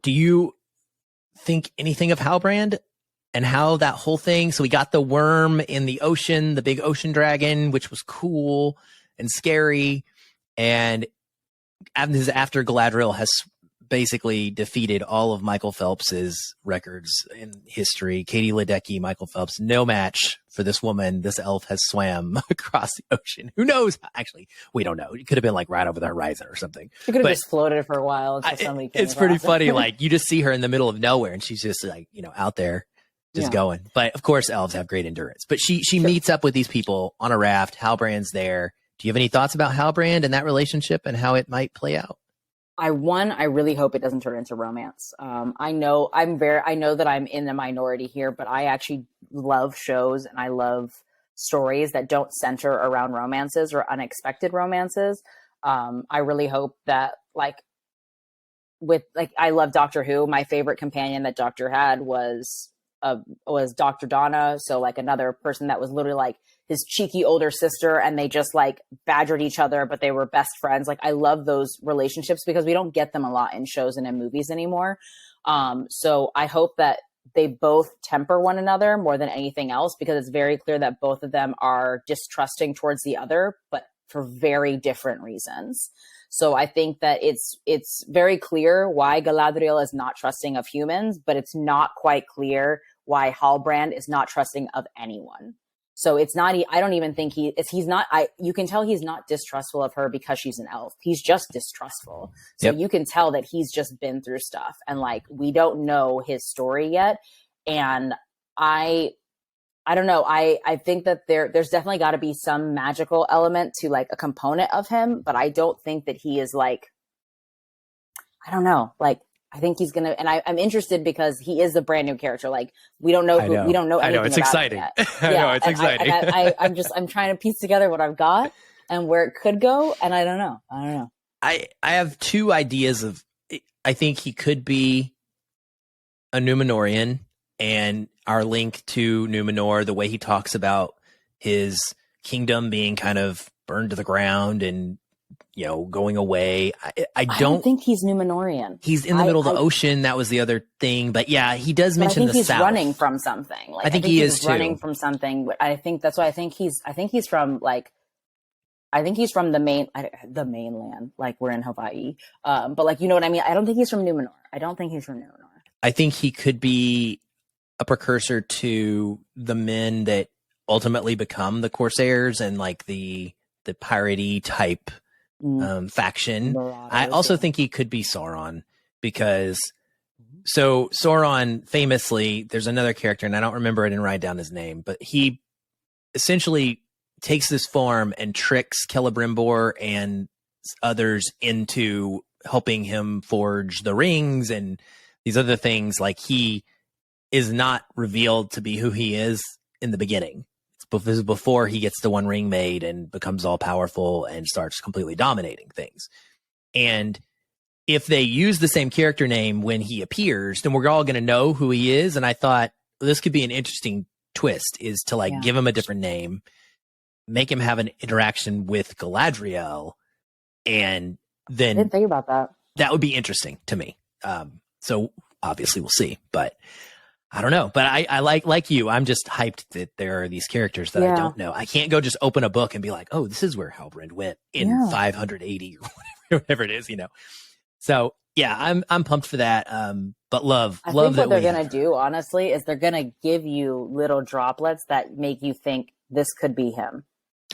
Do you think anything of Halbrand and how that whole thing? So we got the worm in the ocean, the big ocean dragon, which was cool and scary. And this is after Galadriel has basically defeated all of Michael Phelps's records in history. Katie Ledecky, Michael Phelps, no match for this woman. This elf has swam across the ocean. Who knows? Actually, we don't know. It could have been like right over the horizon or something. She could have just floated for a while until somebody came It's pretty across funny. Like, you just see her in the middle of nowhere and she's just like, you know, out there just going. But of course, elves have great endurance. But she meets up with these people on a raft. Halbrand's there. Do you have any thoughts about Halbrand and that relationship and how it might play out? I really hope it doesn't turn into romance. I know that I'm in the minority here, but I actually love shows and I love stories that don't center around romances or unexpected romances. I really hope that I love Doctor Who. My favorite companion that Doctor had was Dr. Donna. So like another person that was literally like his cheeky older sister, and they just like badgered each other, but they were best friends. Like, I love those relationships because we don't get them a lot in shows and in movies anymore. So I hope that they both temper one another more than anything else, because it's very clear that both of them are distrusting towards the other, but for very different reasons. So I think that it's very clear why Galadriel is not trusting of humans, but it's not quite clear why Halbrand is not trusting of anyone. So it's not, I don't even think you can tell he's not distrustful of her because she's an elf. He's just distrustful. So You can tell that he's just been through stuff, and like, we don't know his story yet. And I don't know. I think that there's definitely got to be some magical element to like a component of him, but I don't think that he is like, I don't know. Like, I think he's gonna, and I'm interested because he is a brand new character. Like, we don't know anything about it's him exciting. yet. I know it's exciting. I'm trying to piece together what I've got and where it could go, and I don't know. I have two ideas of. I think he could be a Numenorian, and our link to Numenor, the way he talks about his kingdom being kind of burned to the ground and, going away. I don't think he's Numenorian. He's in the middle of the ocean. That was the other thing. But yeah, he does mention the south. I think he's running from something. Like, I think he is running from something. I think that's why I think he's from the mainland. Like, we're in Hawaii. But like, you know what I mean? I don't think he's from Numenor. I think he could be a precursor to the men that ultimately become the Corsairs and like the piratey type faction. I also think he could be Sauron, because Sauron famously, there's another character and I don't remember, I didn't write down his name, but he essentially takes this form and tricks Celebrimbor and others into helping him forge the rings and these other things. Like, he is not revealed to be who he is in the beginning. This is before he gets the One Ring made and becomes all powerful and starts completely dominating things. And if they use the same character name when he appears, then we're all going to know who he is. And I thought, well, this could be an interesting twist, is to give him a different name, make him have an interaction with Galadriel, and then I didn't think about that. That would be interesting to me. So obviously we'll see, but I don't know. But I like you, I'm just hyped that there are these characters that I don't know. I can't go just open a book and be like, oh, this is where Halbrand went in 580 or whatever it is, So yeah, I'm pumped for that. But love I think what they're gonna do, honestly, is they're gonna give you little droplets that make you think this could be him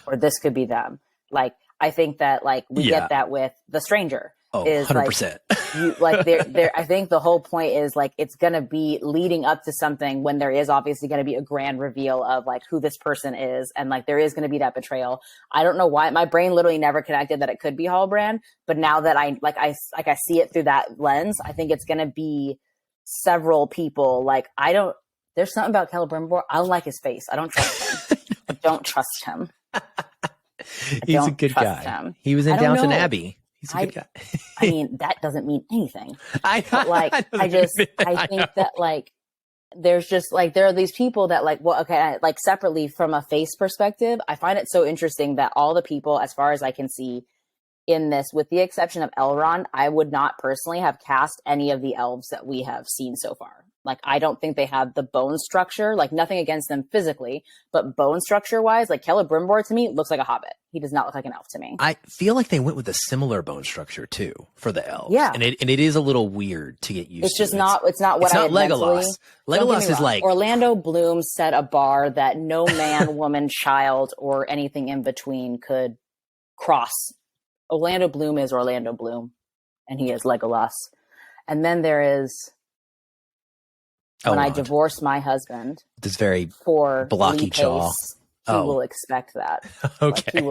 or this could be them. Like, I think that we get that with The Stranger. Oh, 100%. I think the whole point is it's going to be leading up to something when there is obviously going to be a grand reveal of who this person is. And there is going to be that betrayal. I don't know why my brain literally never connected that it could be Halbrand. But now that I see it through that lens, I think it's going to be several people. There's something about Celebrimbor. I don't like his face. I don't trust him. I don't trust him. He's a good guy. Him. He was in Downton Abbey. He's a good guy. I mean, that doesn't mean anything. I think that there's just there are these people that separately from a face perspective, I find it so interesting that all the people, as far as I can see in this, with the exception of Elrond, I would not personally have cast any of the elves that we have seen so far. I don't think they have the bone structure, nothing against them physically, but bone structure wise, Celebrimbor to me looks like a hobbit. He does not look like an elf to me. I feel like they went with a similar bone structure too for the elves. Yeah. And it is a little weird to get used to. It's just not what I had Legolas. Legolas is Orlando Bloom set a bar that no man, woman, child, or anything in between could cross. Orlando Bloom is Orlando Bloom, and he is Legolas. And then there is when I divorced my husband, this very for blocky Lee jaw. Pace, he will expect that. Okay,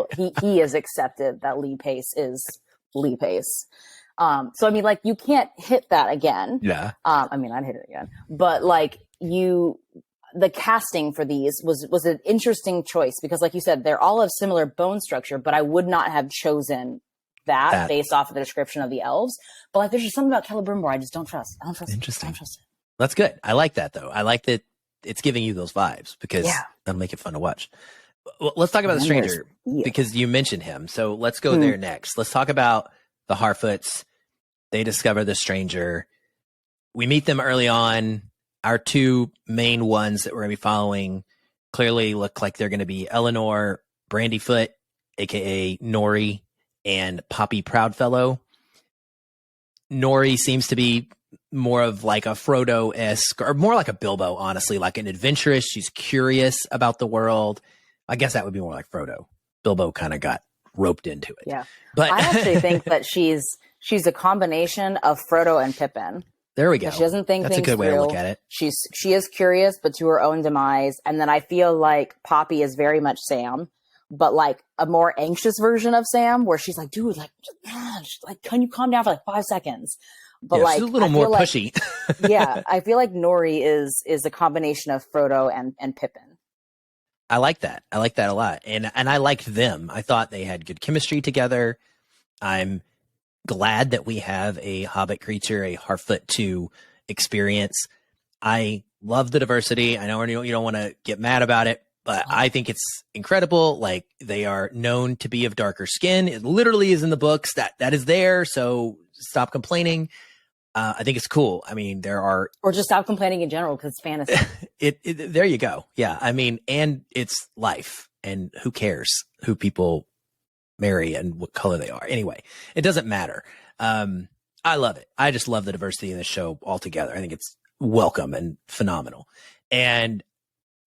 he has accepted that Lee Pace is Lee Pace. So I mean, you can't hit that again. Yeah. I mean, I'd hit it again, but the casting for these was an interesting choice because, like you said, they're all of similar bone structure, but I would not have chosen that based off of the description of the elves. But there's just something about Celebrimbor I just don't trust. I don't trust. Interesting. I don't trust it. That's good. I like that though. I like that it's giving you those vibes because that'll make it fun to watch. Well, let's talk about The Stranger because you mentioned him. So let's go there next. Let's talk about the Harfoots. They discover The Stranger. We meet them early on. Our two main ones that we're going to be following clearly look like they're going to be Eleanor Brandyfoot, aka Nori, and Poppy Proudfellow. Nori seems to be more of a Frodo-esque, or more like a Bilbo, honestly, like an adventurous. She's curious about the world. I guess that would be more like Frodo. Bilbo kind of got roped into it. Yeah. But I actually think that she's a combination of Frodo and Pippin. There we go. She doesn't think That's things a good way through. to look at it. She is curious, but to her own demise. And then I feel like Poppy is very much Sam, but a more anxious version of Sam, where she's like, dude, can you calm down for 5 seconds? But she's a little more pushy. Yeah, I feel like Nori is a combination of Frodo and Pippin. I like that. I like that a lot. And I liked them. I thought they had good chemistry together. I'm glad that we have a Hobbit creature, a Harfoot to experience. I love the diversity. I know you don't want to get mad about it, but I think it's incredible. Like, they are known to be of darker skin. It literally is in the books that is there. So stop complaining. I think it's cool. I mean, or just stop complaining in general, because it's fantasy. There you go. Yeah. I mean, and it's life, and who cares who people marry and what color they are. Anyway, it doesn't matter. I love it. I just love the diversity in the show altogether. I think it's welcome and phenomenal. And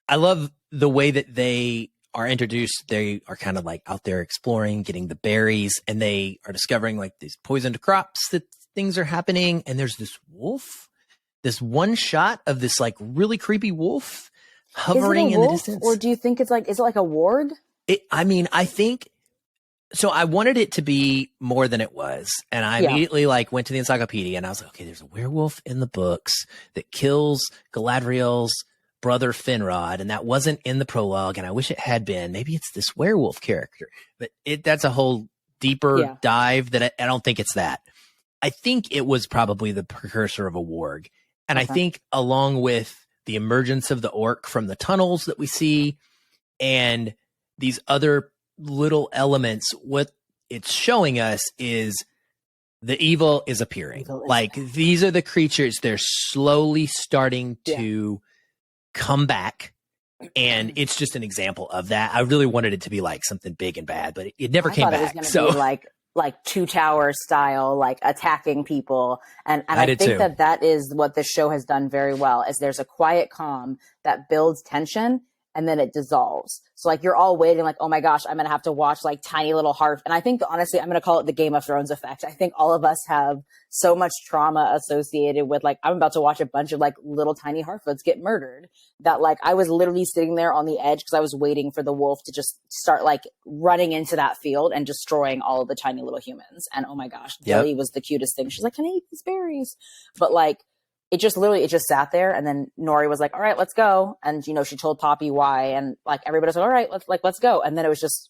I love the way that they are introduced. They are kind of like out there exploring, getting the berries, and they are discovering like these poisoned crops that things are happening. And there's this wolf, this one shot of this like really creepy wolf hovering in the distance. Or do you think is it like a warg? I think so. I wanted it to be more than it was. And I immediately like went to the encyclopedia and I was like, okay, there's a werewolf in the books that kills Galadriel's brother Finrod, and that wasn't in the prologue, and I wish it had been. Maybe it's this werewolf character, but that's a whole deeper dive that I don't think it's that. I think it was probably the precursor of a warg. And I think along with the emergence of the orc from the tunnels that we see and these other little elements, what it's showing us is the evil is appearing. These are the creatures. They're slowly starting to come back, and it's just an example of that. I really wanted it to be like something big and bad, but it never came back. It was gonna be like Two Towers style, like attacking people, and I think that is what this show has done very well. Is there's a quiet calm that builds tension, and then it dissolves. So like you're all waiting, like, oh my gosh, I'm gonna have to watch like tiny little heart. And I think honestly, I'm gonna call it the Game of Thrones effect. I think all of us have so much trauma associated with like, I'm about to watch a bunch of like little tiny Harfoots get murdered, that like I was literally sitting there on the edge because I was waiting for the wolf to just start like running into that field and destroying all of the tiny little humans. And oh my gosh, Billy was the cutest thing. She's like, can I eat these berries? But like, it just sat there, and then Nori was like, all right, let's go. And, she told Poppy why, and like, everybody was like, all right, let's go. And then it was just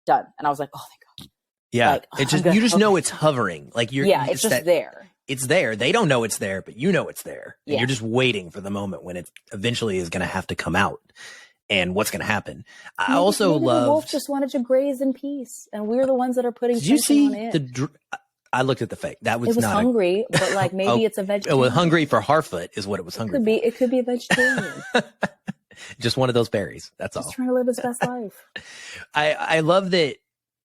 done. And I was like, oh my God. Yeah. You just know it's hovering. Like it's just there. It's there. They don't know it's there, but you know it's there. And you're just waiting for the moment when it eventually is going to have to come out and what's going to happen. I also love. The wolf just wanted to graze in peace, and we're the ones that are putting tension on it. I looked at the fake. It was not hungry, but like maybe it's a vegetarian. It was hungry for Harfoot is what it was hungry for. It could be a vegetarian. Just one of those berries. That's all. Just trying to live his best life. I love that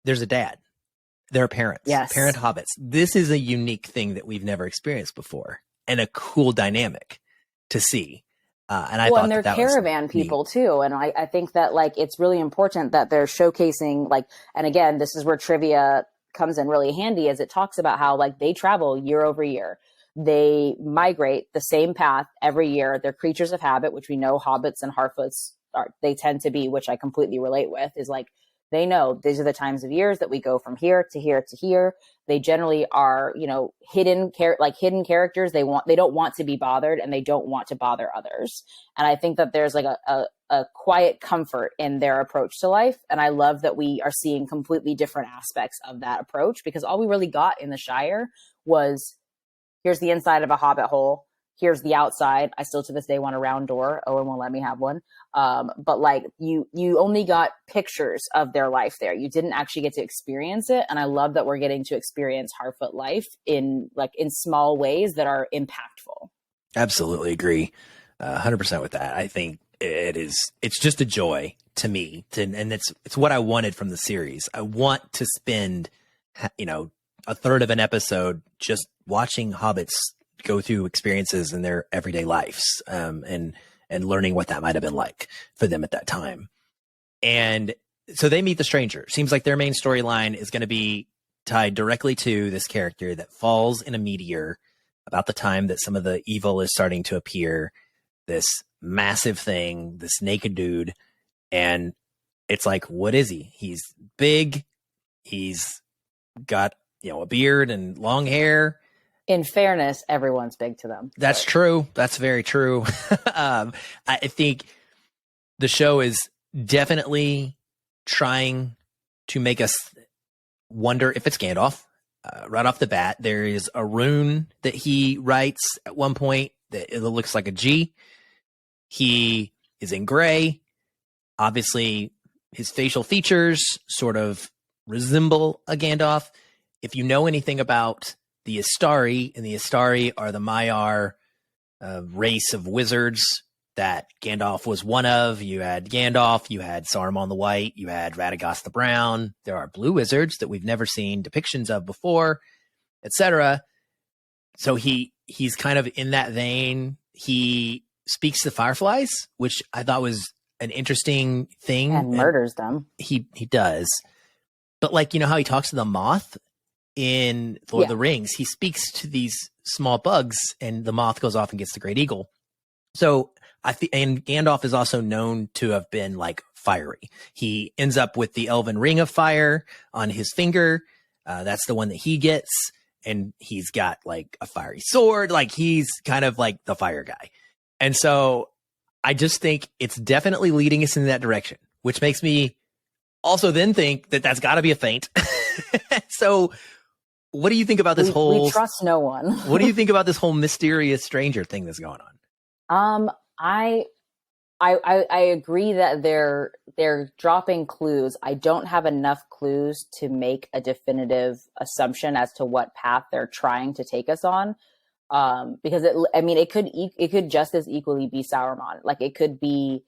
there's a dad. There are parents. Yes. Parent hobbits. This is a unique thing that we've never experienced before, and a cool dynamic to see. And I thought and they're caravan people too. And I think that like, it's really important that they're showcasing like, and again, this is where trivia comes in really handy, as it talks about how like they travel year over year. They migrate the same path every year. They're creatures of habit, which we know hobbits and Harfoots they tend to be, which I completely relate with, is like, they know these are the times of years that we go from here to here to here. They generally are, hidden characters. They don't want to be bothered, and they don't want to bother others. And I think that there's like a quiet comfort in their approach to life. And I love that we are seeing completely different aspects of that approach, because all we really got in the Shire was, here's the inside of a hobbit hole. Here's the outside. I still to this day want a round door. Owen won't let me have one. But like you only got pictures of their life there. You didn't actually get to experience it. And I love that we're getting to experience Harfoot life in small ways that are impactful. Absolutely agree. 100% with that. I think it's just a joy to me and it's what I wanted from the series. I want to spend, a third of an episode just watching hobbits go through experiences in their everyday lives, and learning what that might have been like for them at that time. And so they meet the stranger. Seems like their main storyline is going to be tied directly to this character that falls in a meteor about the time that some of the evil is starting to appear, this massive thing, this naked dude. And it's like, what is he? He's big. He's got, a beard and long hair. In fairness, everyone's big to them. That's true. That's very true. I think the show is definitely trying to make us wonder if it's Gandalf. Right off the bat, there is a rune that he writes at one point It looks like a G. He is in gray. Obviously, his facial features sort of resemble a Gandalf. If you know anything about the Istari, and the Istari are the Maiar race of wizards that Gandalf was one of. You had Gandalf, you had Saruman the White, you had Radagast the Brown. There are blue wizards that we've never seen depictions of before, etc. So he's kind of in that vein. He speaks to fireflies, which I thought was an interesting thing. And murders them. He does. But like, you know how he talks to the moth in Lord of the Rings? He speaks to these small bugs and the moth goes off and gets the great eagle. So and Gandalf is also known to have been like fiery. He ends up with the elven ring of fire on his finger. That's the one that he gets. And he's got like a fiery sword. Like he's kind of like the fire guy. And so I just think it's definitely leading us in that direction, which makes me also then think that that's got to be a feint. So what do you think about this we trust no one. What do you think about this whole mysterious stranger thing that's going on? I agree that they're dropping clues. I don't have enough clues to make a definitive assumption as to what path they're trying to take us on. Because it could just as equally be Sauron. Like it could be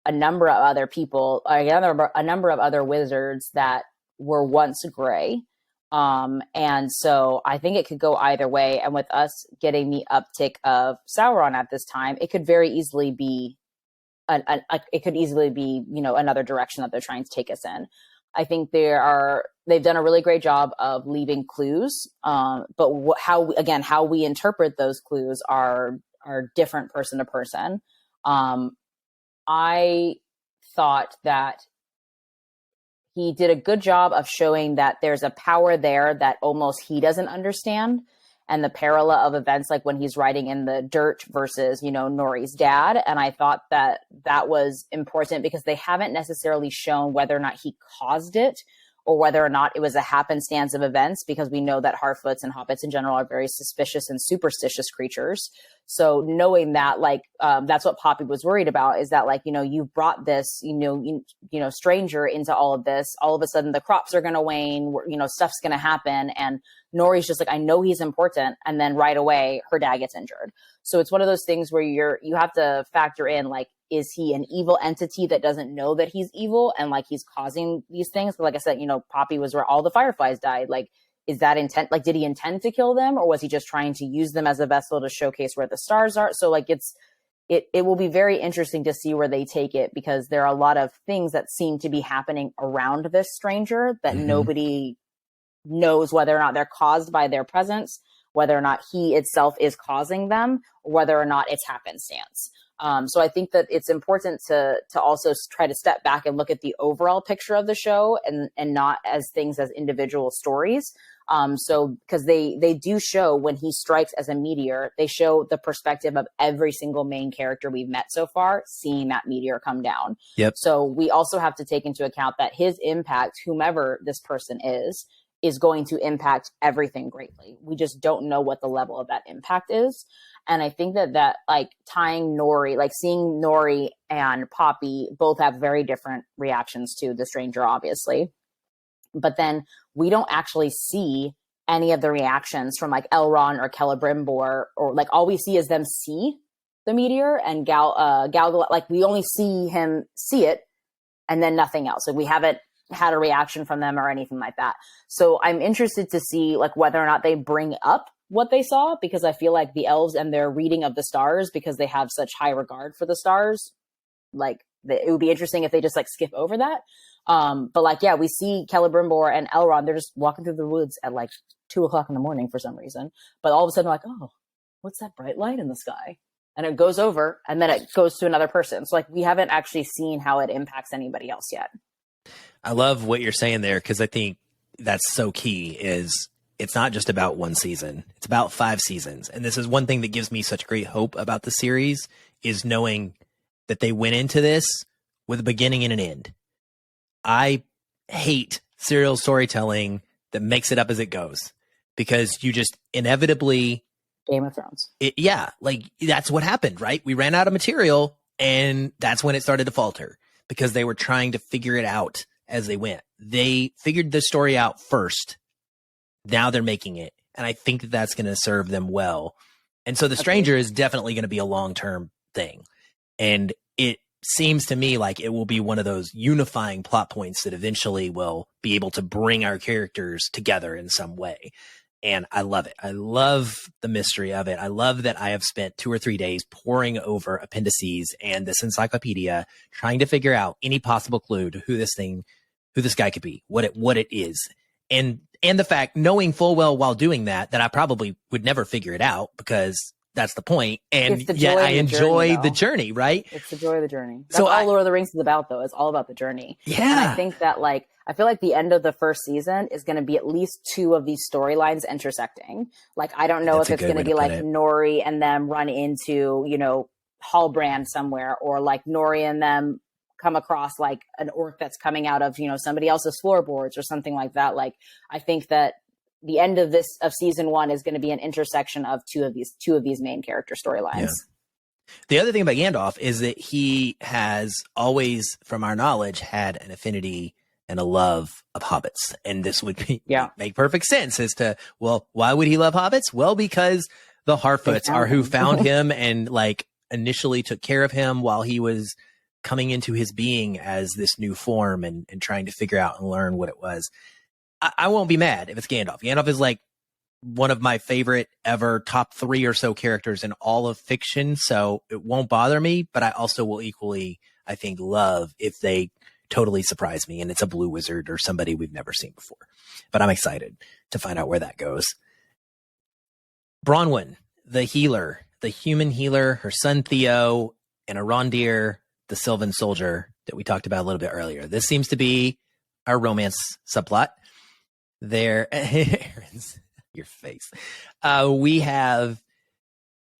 a number of other people, a number of other wizards that were once gray. And so I think it could go either way. And with us getting the uptick of Sauron at this time, it could very easily be another direction that they're trying to take us in. I think they've done a really great job of leaving clues. But how we interpret those clues are different person to person. I thought that he did a good job of showing that there's a power there that almost he doesn't understand, and the parallel of events like when he's writing in the dirt versus, Nori's dad. And I thought that was important because they haven't necessarily shown whether or not he caused it or whether or not it was a happenstance of events, because we know that Harfoots and hobbits in general are very suspicious and superstitious creatures. So knowing that, that's what Poppy was worried about, is that, you brought this, stranger into all of this. All of a sudden the crops are going to wane, stuff's going to happen. And Nori's just like, I know he's important. And then right away, her dad gets injured. So it's one of those things where you have to factor in, is he an evil entity that doesn't know that he's evil and he's causing these things? Like I said, Poppy was where all the fireflies died. Is that intent? Did he intend to kill them, or was he just trying to use them as a vessel to showcase where the stars are? So it will be very interesting to see where they take it, because there are a lot of things that seem to be happening around this stranger that nobody knows whether or not they're caused by their presence, whether or not he itself is causing them, or whether or not it's happenstance. So I think that it's important to also try to step back and look at the overall picture of the show and not as things as individual stories. Because they do show when he strikes as a meteor, they show the perspective of every single main character we've met so far, seeing that meteor come down. Yep. So we also have to take into account that his impact, whomever this person is going to impact everything greatly. We just don't know what the level of that impact is. And I think that tying Nori, seeing Nori and Poppy both have very different reactions to the stranger, obviously. But then we don't actually see any of the reactions from Elrond or Celebrimbor, or all we see is them see the meteor, and Galgal, we only see him see it and then nothing else. We haven't had a reaction from them or anything like that. So I'm interested to see whether or not they bring up what they saw, because I feel like the elves and their reading of the stars, because they have such high regard for the stars, it would be interesting if they just skip over that. But we see Celebrimbor and Elrond, they're just walking through the woods at 2:00 in the morning for some reason. But all of a sudden oh, what's that bright light in the sky? And it goes over and then it goes to another person. So we haven't actually seen how it impacts anybody else yet. I love what you're saying there, because I think that's so key. Is it's not just about one season, it's about 5 seasons. And this is one thing that gives me such great hope about the series, is knowing that they went into this with a beginning and an end. I hate serial storytelling that makes it up as it goes, because you just inevitably Game of Thrones. Yeah, like that's what happened, right? We ran out of material, and that's when it started to falter because they were trying to figure it out as they went. They figured the story out first. Now they're making it, and I think that that's going to serve them well. And so The Stranger is definitely going to be a long-term thing, and it seems to me like it will be one of those unifying plot points that eventually will be able to bring our characters together in some way. And I love it. I love the mystery of it. I love that I have spent 2 or 3 days poring over appendices and this encyclopedia, trying to figure out any possible clue to who this guy could be, what it is. And the fact, knowing full well while doing that I probably would never figure it out because that's the point. And yet I enjoy the journey, right? It's the joy of the journey. That's all Lord of the Rings is about, though. It's all about the journey. Yeah. And I think that, like, I feel like the end of the first season is going to be at least 2 of these storylines intersecting. Like, I don't know if it's going to be like Nori and them run into, you know, Halbrand somewhere, or like Nori and them come across like an orc that's coming out of, you know, somebody else's floorboards or something like that. Like, I think that the end of season 1 is going to be an intersection of two of these main character storylines. Yeah. The other thing about Gandalf is that he has always, from our knowledge, had an affinity and a love of hobbits. And this would make perfect sense as to, well, why would he love hobbits? Well, because the Harfoots are who found him and like initially took care of him while he was coming into his being as this new form and trying to figure out and learn what it was. I won't be mad if it's Gandalf. Gandalf is like one of my favorite ever top 3 or so characters in all of fiction. So it won't bother me, but I also will equally, I think, love if they totally surprise me and it's a blue wizard or somebody we've never seen before. But I'm excited to find out where that goes. Bronwyn, the healer, the human healer, her son Theo, and Arondir, the Sylvan soldier that we talked about a little bit earlier. This seems to be our romance subplot. There, your face. We have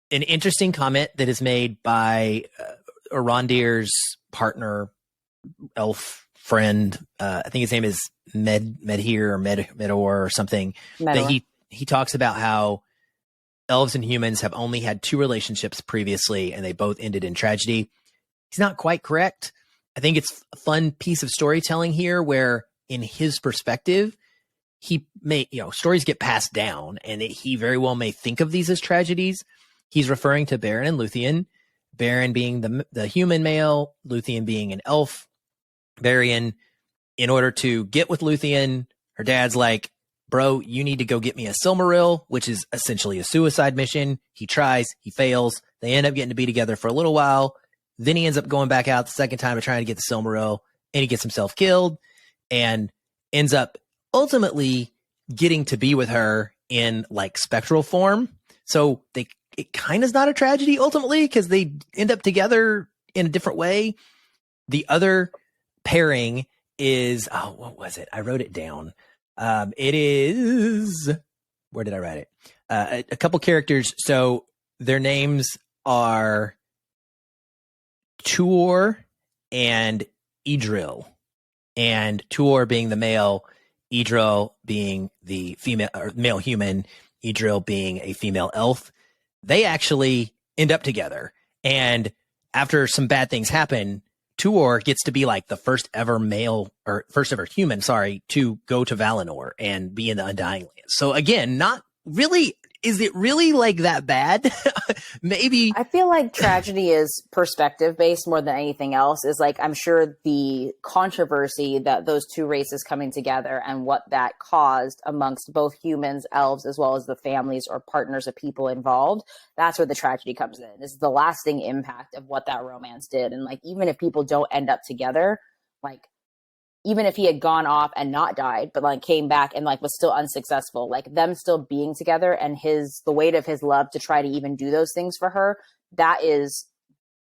an interesting comment that is made by Arondir's partner, elf friend. I think his name is Medhir or Medor or something. That he talks about how elves and humans have only had 2 relationships previously, and they both ended in tragedy. He's not quite correct. I think it's a fun piece of storytelling here, where in his perspective, he may, stories get passed down, and he very well may think of these as tragedies. He's referring to Beren and Luthien, Beren being the human male, Luthien being an elf. Beren, in order to get with Luthien, her dad's like, bro, you need to go get me a Silmaril, which is essentially a suicide mission. He tries, he fails. They end up getting to be together for a little while. Then he ends up going back out the second time to trying to get the Silmaril, and he gets himself killed and ends up ultimately getting to be with her in like spectral form. So it kind of is not a tragedy ultimately, because they end up together in a different way. The other pairing is, what was it? I wrote it down. It is, where did I write it? A couple characters. So their names are Tuor and Idril, and Tuor being the male, Idril being the female or male human, Idril being a female elf. They actually end up together, and after some bad things happen, Tuor gets to be like the first ever human, to go to Valinor and be in the Undying Lands. So again, not really. Is it really like that bad? Maybe. I feel like tragedy is perspective based more than anything else. Is like, I'm sure the controversy that those 2 races coming together and what that caused amongst both humans, elves, as well as the families or partners of people involved. That's where the tragedy comes in. This is the lasting impact of what that romance did. And like, even if people don't end up together, like, even if he had gone off and not died, but like came back and like was still unsuccessful, like them still being together and the weight of his love to try to even do those things for her, that is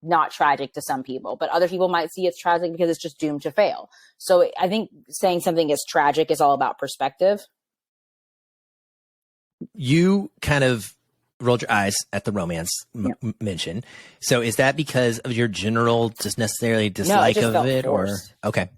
not tragic to some people, but other people might see it's tragic because it's just doomed to fail. So I think saying something is tragic is all about perspective. You kind of rolled your eyes at the romance mention. So is that because of your general just necessarily dislike of it, forced. Or okay?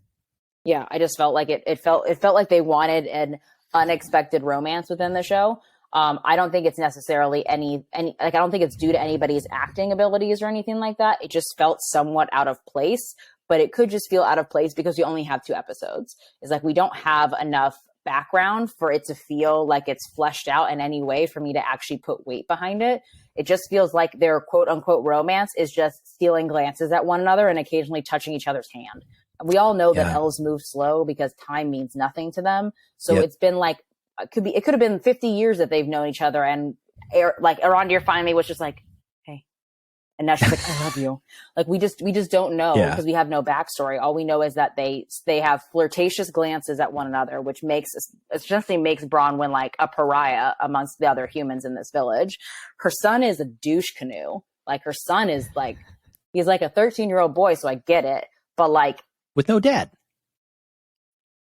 Yeah, I just felt like it felt like they wanted an unexpected romance within the show. I don't think it's necessarily any like, I don't think it's due to anybody's acting abilities or anything like that. It just felt somewhat out of place, but it could just feel out of place because we only have 2 episodes. It's like, we don't have enough background for it to feel like it's fleshed out in any way for me to actually put weight behind it. It just feels like their quote unquote romance is just stealing glances at one another and occasionally touching each other's hand. We all know that elves move slow because time means nothing to them. So it's been like, it could have been 50 years that they've known each other, and Arondir finally was just like, hey, and now she's like, I love you. Like, we just don't know because we have no backstory. All we know is that they have flirtatious glances at one another, which essentially makes Bronwyn like a pariah amongst the other humans in this village. Her son is a douche canoe. Like, her son is like, he's like a 13-year-old boy, so I get it, but like, with no dad.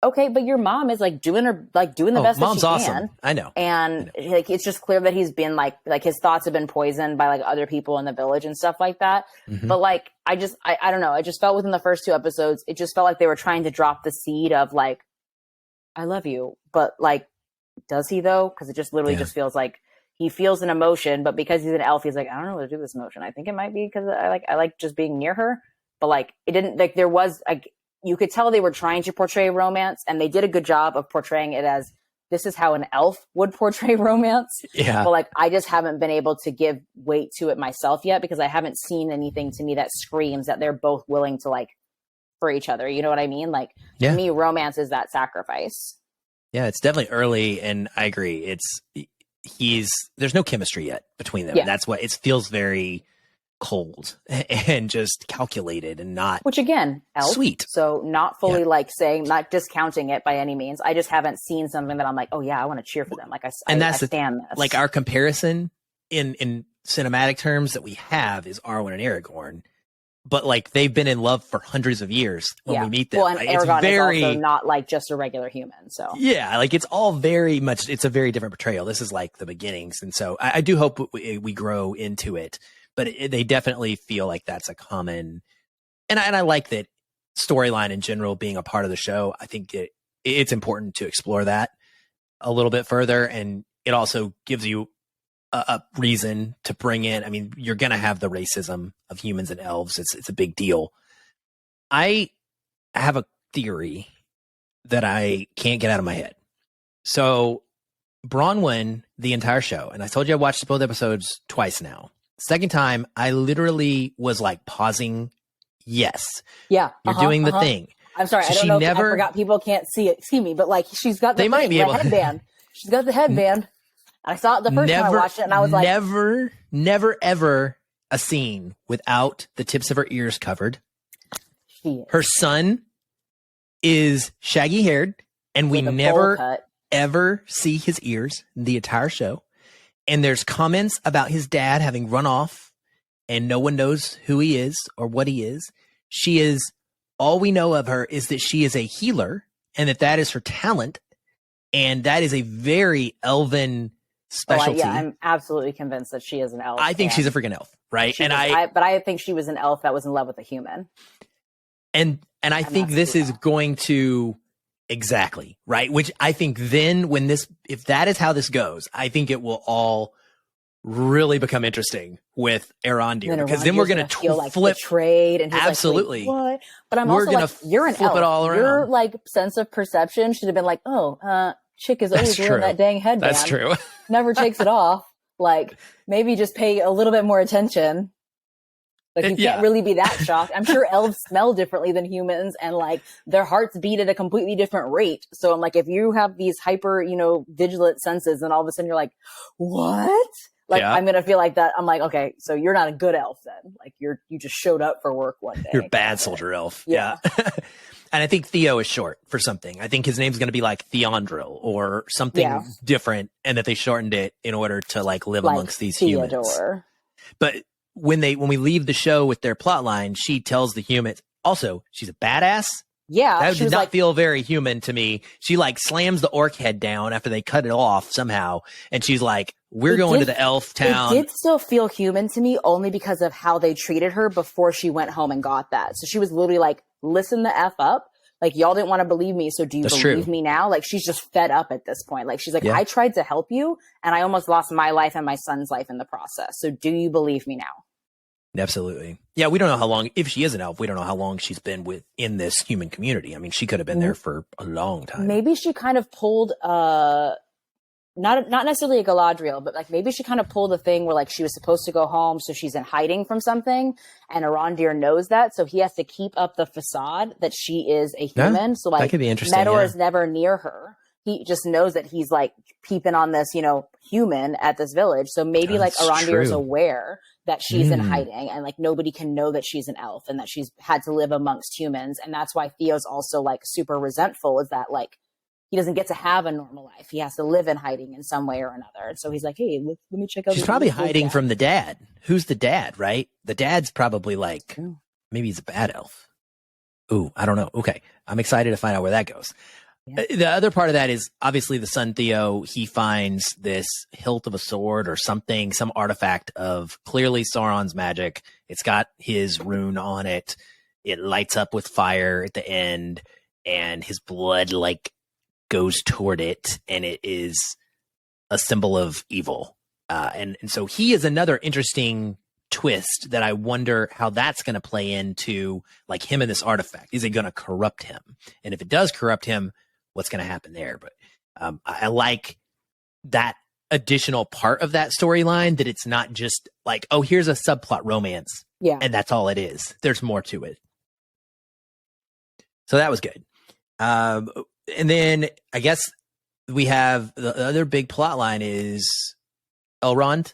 Okay, but your mom is like doing the best that she mom's can. Awesome. I know. And like, it's just clear that he's been like his thoughts have been poisoned by like other people in the village and stuff like that. Mm-hmm. But like, I don't know. I just felt within the first 2 episodes, it just felt like they were trying to drop the seed of like, I love you. But like, does he though? Because it just literally just feels like he feels an emotion, but because he's an elf, he's like, I don't know what to do with this emotion. I think it might be because I like just being near her. But like, it didn't, like, there was like, you could tell they were trying to portray romance, and they did a good job of portraying it as this is how an elf would portray romance. Yeah. But like, I just haven't been able to give weight to it myself yet because I haven't seen anything to me that screams that they're both willing to like for each other. You know what I mean? Like, to me, romance is that sacrifice. Yeah, it's definitely early, and I agree. There's no chemistry yet between them. Yeah. That's what it feels very cold and just calculated and not, which again, elf, sweet. So not fully like saying, not discounting it by any means. I just haven't seen something that I'm like, oh yeah, I want to cheer for them. Like I stand this. Like, our comparison in cinematic terms that we have is Arwen and Aragorn, but like, they've been in love for hundreds of years when we meet them. Well, and Aragorn is also not like just a regular human. So yeah, like, it's all very much, it's a very different portrayal. This is like the beginnings. And so I do hope we grow into it. But they definitely feel like that's a common, and I like that storyline in general being a part of the show. I think it's important to explore that a little bit further, and it also gives you a reason to bring in. I mean, you're going to have the racism of humans and elves. It's a big deal. I have a theory that I can't get out of my head. So Bronwyn, the entire show, and I told you I watched both episodes twice now. Second time, I literally was like pausing. Yes. Yeah. You're doing the thing. I'm sorry. So I don't know. I forgot people can't see me, but like, she's got the headband. She's got the headband. I saw it the first time I watched it, and I was like, never, ever a scene without the tips of her ears covered. Her son is shaggy haired, and we never ever see his ears the entire show. And there's comments about his dad having run off, and no one knows who he is or what he is. All we know of her is that she is a healer, and that is her talent. And that is a very elven specialty. I'm absolutely convinced that she is an elf. I think she's a freaking elf, right? But I think she was an elf that was in love with a human. And I think this is going to, exactly, right? Which I think then if that is how this goes, I think it will all really become interesting with Arondir, because then we're going to feel like flip betrayed, and he's absolutely. Like, what? But I'm also like, you're an elf. Your like sense of perception should have been like, chick is always wearing that dang headband. That's true. Never takes it off. Like, maybe just pay a little bit more attention. Like, you can't really be that shocked. I'm sure elves smell differently than humans, and like, their hearts beat at a completely different rate. So I'm like, if you have these hyper, vigilant senses, and all of a sudden you're like, what? Like, I'm going to feel like that. I'm like, okay, so you're not a good elf then. Like, you just showed up for work one day. You're a bad soldier elf. Yeah. And I think Theo is short for something. I think his name's going to be like Theondril or something different, and that they shortened it in order to like live amongst these humans. But when we leave the show with their plot line, she tells the humans, also, she's a badass. Yeah. That did not feel very human to me. She like slams the orc head down after they cut it off somehow. And she's like, we're going to the elf town. It did still feel human to me, only because of how they treated her before she went home and got that. So she was literally like, listen the F up. Like, y'all didn't want to believe me, so do you believe true. me now? Like, she's just fed up at this point. Like, she's like, Yeah. I tried to help you, and I almost lost my life and my son's life in the process. So do you believe me now? Absolutely. Yeah, we don't know how long, if she is an elf, we don't know how long she's been in this human community. I mean, she could have been there for a long time. Maybe she kind of pulled not necessarily a Galadriel, but like maybe she kind of pulled a thing where like she was supposed to go home, so she's in hiding from something, and Arondir knows that, so he has to keep up the facade that she is a human. So like that could be interesting. Medor is never near her. He just knows that he's like peeping on this, human at this village. So maybe like Arondir is aware that she's in hiding, and like nobody can know that she's an elf and that she's had to live amongst humans. And that's why Theo's also like super resentful, is that like he doesn't get to have a normal life. He has to live in hiding in some way or another. And so he's like, hey, let me check out. She's probably hiding from the dad. Who's the dad, right? The dad's probably like, maybe he's a bad elf. Ooh, I don't know. Okay. I'm excited to find out where that goes. Yeah. The other part of that is obviously the son Theo. He finds this hilt of a sword or something, some artifact of clearly Sauron's magic. It's got his rune on it. It lights up with fire at the end, and his blood like goes toward it, and it is a symbol of evil. And so he is another interesting twist that I wonder how that's going to play into like him and this artifact. Is it going to corrupt him? And if it does corrupt him, what's going to happen there? But I like that additional part of that storyline, that it's not just like, oh, here's a subplot romance. Yeah. And that's all it is. There's more to it. So that was good. And then I guess we have the other big plot line is Elrond,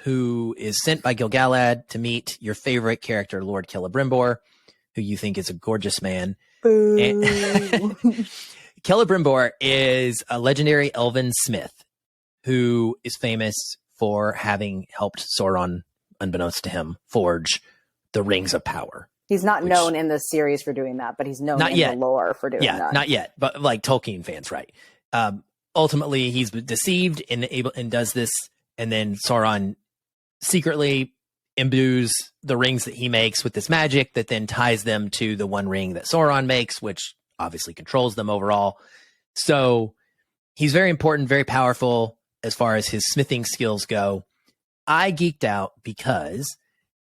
who is sent by Gil-galad to meet your favorite character, Lord Celebrimbor, who you think is a gorgeous man. And Celebrimbor is a legendary elven smith who is famous for having helped Sauron, unbeknownst to him, forge the Rings of Power. He's not known in the series for doing that, but he's known in the lore for doing that. Yeah, not yet, but like Tolkien fans, right? Ultimately, he's deceived and does this, and then Sauron secretly imbues the rings that he makes with this magic that then ties them to the one ring that Sauron makes, which obviously controls them overall. So he's very important, very powerful as far as his smithing skills go. I geeked out because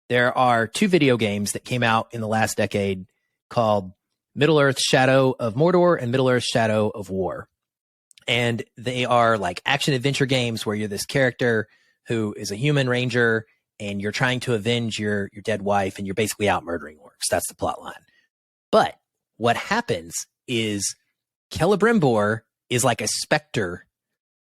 there are two video games that came out in the last decade called Middle-earth: Shadow of Mordor and Middle-earth: Shadow of War. And they are like action adventure games where you're this character who is a human ranger and you're trying to avenge your dead wife, and you're basically out murdering orcs. That's the plot line. But what happens is Celebrimbor is like a specter,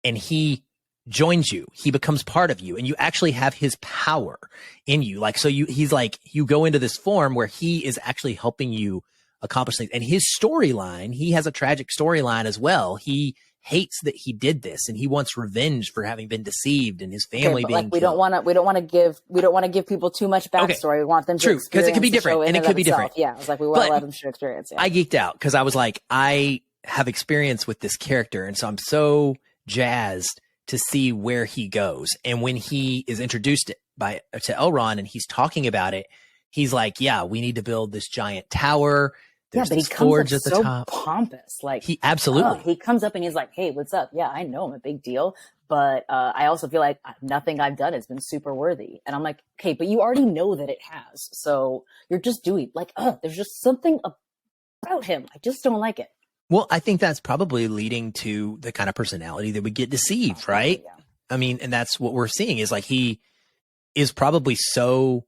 and he joins you. He becomes part of you, and you actually have his power in you. Like, so he's like, you go into this form where he is actually helping you accomplish things. And his storyline, he has a tragic storyline as well. He hates that he did this, and he wants revenge for having been deceived and his family being we don't want to give people too much backstory. Okay. We want them to because it could be different, and it could be different. Yeah, it's like we want to let them share experience. Yeah. I geeked out because I was like, I have experience with this character, and so I'm so jazzed to see where he goes. And when he is introduced to Elrond and he's talking about it, he's like, yeah, we need to build this giant tower. There's but he comes up so pompous. Like, he absolutely. He comes up and he's like, hey, what's up? Yeah, I know I'm a big deal, but I also feel like nothing I've done has been super worthy. And I'm like, okay, but you already know that it has. So you're just doing like, there's just something about him. I just don't like it. Well, I think that's probably leading to the kind of personality that would get deceived, right? Yeah. I mean, and that's what we're seeing is like, he is probably going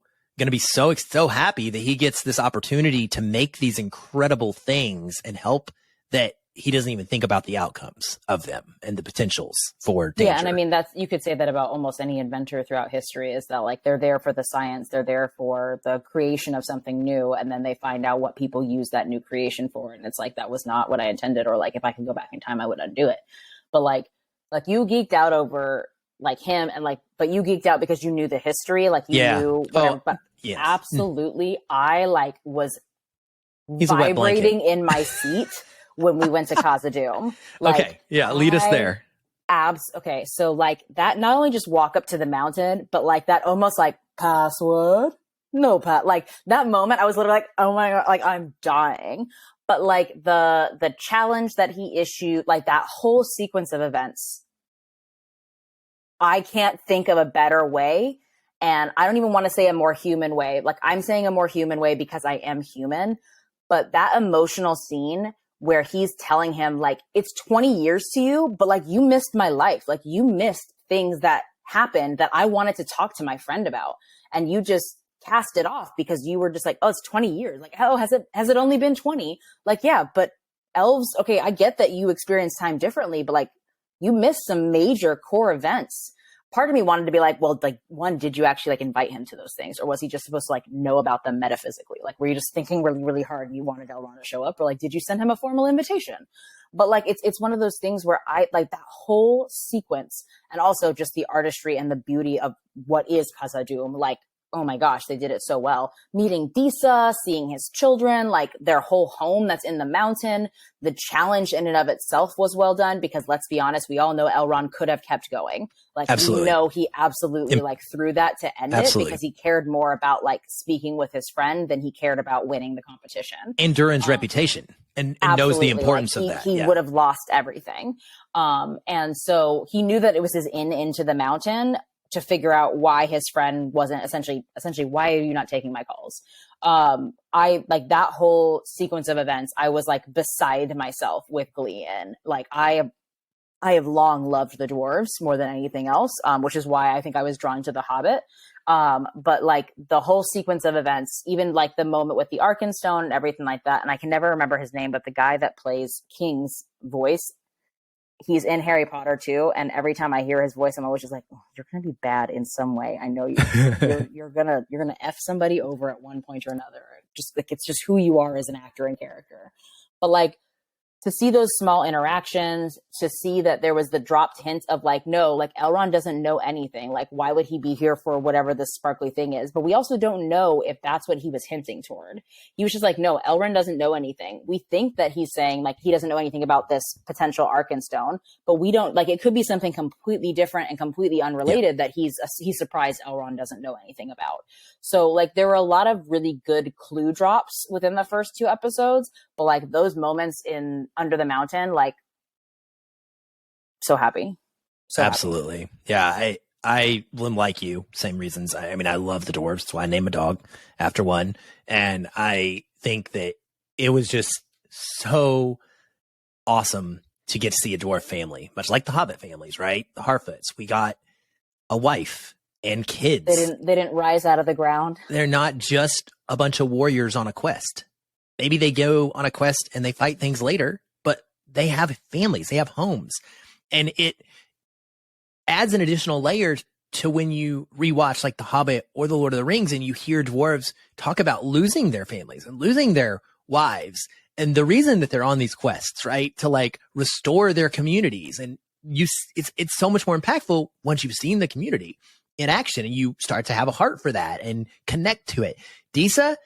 to be so happy that he gets this opportunity to make these incredible things and help, that he doesn't even think about the outcomes of them and the potentials for danger. Yeah. And I mean, you could say that about almost any inventor throughout history, is that like, they're there for the science, they're there for the creation of something new. And then they find out what people use that new creation for. And it's like, that was not what I intended. Or like, if I could go back in time, I would undo it. But like you geeked out over like him, and like, but you geeked out because you knew the history, like you knew whatever. But yes. Absolutely, I like was vibrating in my seat when we went to Khazad-dûm. Like, okay, yeah, lead us there. Okay, so like that, not only just walk up to the mountain, but like that almost like password, no pat, like that moment, I was literally like, oh my god, like I'm dying. But like the challenge that he issued, like that whole sequence of events, I can't think of a better way. And I don't even want to say a more human way. Like, I'm saying a more human way because I am human. But that emotional scene where he's telling him, like, it's 20 years to you, but like, you missed my life. Like, you missed things that happened that I wanted to talk to my friend about. And you just cast it off because you were just like, oh, it's 20 years. Like, oh, has it only been 20? Like, yeah, but elves, okay, I get that you experience time differently, but like, you missed some major core events. Part of me wanted to be like, well, like, one, did you actually like invite him to those things? Or was he just supposed to like know about them metaphysically? Like, were you just thinking really, really hard and you wanted Elrond to show up? Or like, did you send him a formal invitation? But like, it's one of those things where I like that whole sequence, and also just the artistry and the beauty of what is Khazad-dûm. Like, oh my gosh, they did it so well. Meeting Disa, seeing his children, like their whole home that's in the mountain. The challenge in and of itself was well done because, let's be honest, we all know Elrond could have kept going. Like, absolutely. We know he absolutely like threw that to end it because he cared more about like speaking with his friend than he cared about winning the competition. And Durin's reputation and knows the importance of that. He would have lost everything. And so he knew that it was his into the mountain to figure out why his friend wasn't essentially, why are you not taking my calls? I like that whole sequence of events. I was like beside myself with glee in. Like, I have long loved the dwarves more than anything else, which is why I think I was drawn to The Hobbit. But like the whole sequence of events, even like the moment with the Arkenstone and everything like that. And I can never remember his name, but the guy that plays King's voice, he's in Harry Potter too. And every time I hear his voice, I'm always just like, oh, you're going to be bad in some way. I know you're going to F somebody over at one point or another. Just like, it's just who you are as an actor and character. But like, to see those small interactions, to see that there was the dropped hint of like, no, like Elrond doesn't know anything. Like, why would he be here for whatever this sparkly thing is? But we also don't know if that's what he was hinting toward. He was just like, no, Elrond doesn't know anything. We think that he's saying like, he doesn't know anything about this potential Arkenstone, but we don't, like, it could be something completely different and completely unrelated that he's surprised Elrond doesn't know anything about. So like, there were a lot of really good clue drops within the first 2 episodes, but like those moments in Under the Mountain, like, so happy. So absolutely happy. Yeah, I am like you, same reasons. I mean, I love the dwarves. That's why I named a dog after one. And I think that it was just so awesome to get to see a dwarf family, much like the Hobbit families, right? The Harfoots. We got a wife and kids. They didn't rise out of the ground. They're not just a bunch of warriors on a quest. Maybe they go on a quest and they fight things later, but they have families, they have homes. And it adds an additional layer to when you rewatch like The Hobbit or The Lord of the Rings and you hear dwarves talk about losing their families and losing their wives. And the reason that they're on these quests, right, to like restore their communities. And it's so much more impactful once you've seen the community in action and you start to have a heart for that and connect to it. Disa,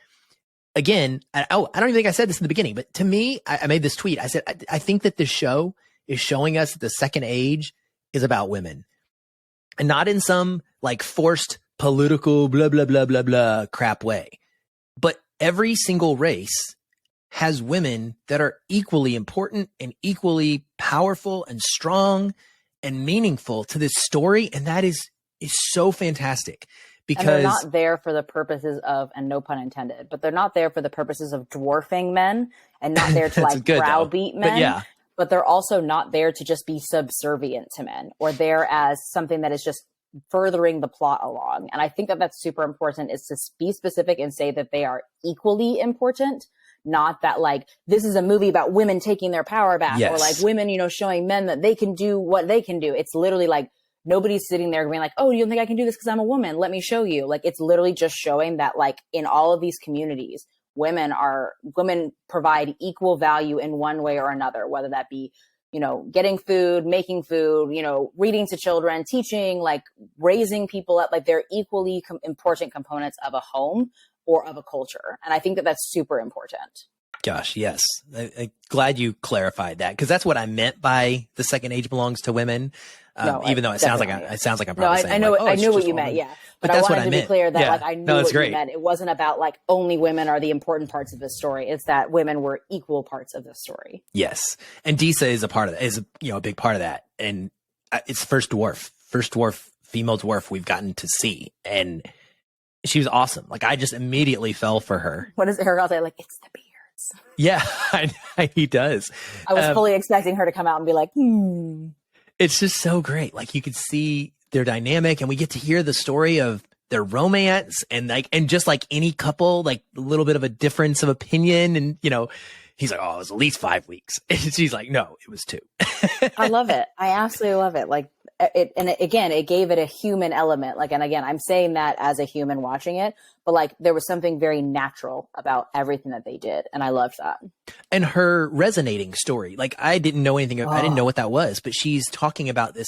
again, I don't even think I said this in the beginning, but to me, I made this tweet. I said, I think that this show is showing us that the Second Age is about women, and not in some like forced political blah, blah, blah, blah, blah crap way. But every single race has women that are equally important and equally powerful and strong and meaningful to this story. And that is so fantastic. Because and they're not there for the purposes of, and no pun intended, but they're not there for the purposes of dwarfing men and not there to like browbeat men. But they're also not there to just be subservient to men or there as something that is just furthering the plot along. And I think that that's super important, is to be specific and say that they are equally important, not that like, this is a movie about women taking their power back or like women, showing men that they can do what they can do. It's literally like, nobody's sitting there being like, oh, you don't think I can do this because I'm a woman? Let me show you. Like, it's literally just showing that like in all of these communities, women provide equal value in one way or another, whether that be, getting food, making food, reading to children, teaching, like raising people up, like they're equally important components of a home or of a culture. And I think that that's super important. Gosh, yes. I'm glad you clarified that, because that's what I meant by the Second Age belongs to women. Even though it sounds like I'm probably saying, I know, like, I knew what you meant. Yeah. But I that's what wanted I to meant. be clear that like I knew what great. you meant. It wasn't about like only women are the important parts of this story. It's that women were equal parts of this story. Yes. And Disa is a part of that, is, a big part of that. And it's first dwarf, female dwarf we've gotten to see. And she was awesome. Like, I just immediately fell for her. What does Aragorn say? Like, it's the beards. Yeah, he does. I was fully expecting her to come out and be like, It's just so great. Like, you could see their dynamic, and we get to hear the story of their romance, and just like any couple, like a little bit of a difference of opinion. And, he's like, oh, it was at least 5 weeks. And she's like, no, it was 2. I love it. I absolutely love it. Like, it gave it a human element. Like, and again, I'm saying that as a human watching it, but like there was something very natural about everything that they did. And I loved that. And her resonating story, like I didn't know anything. I didn't know what that was, but she's talking about this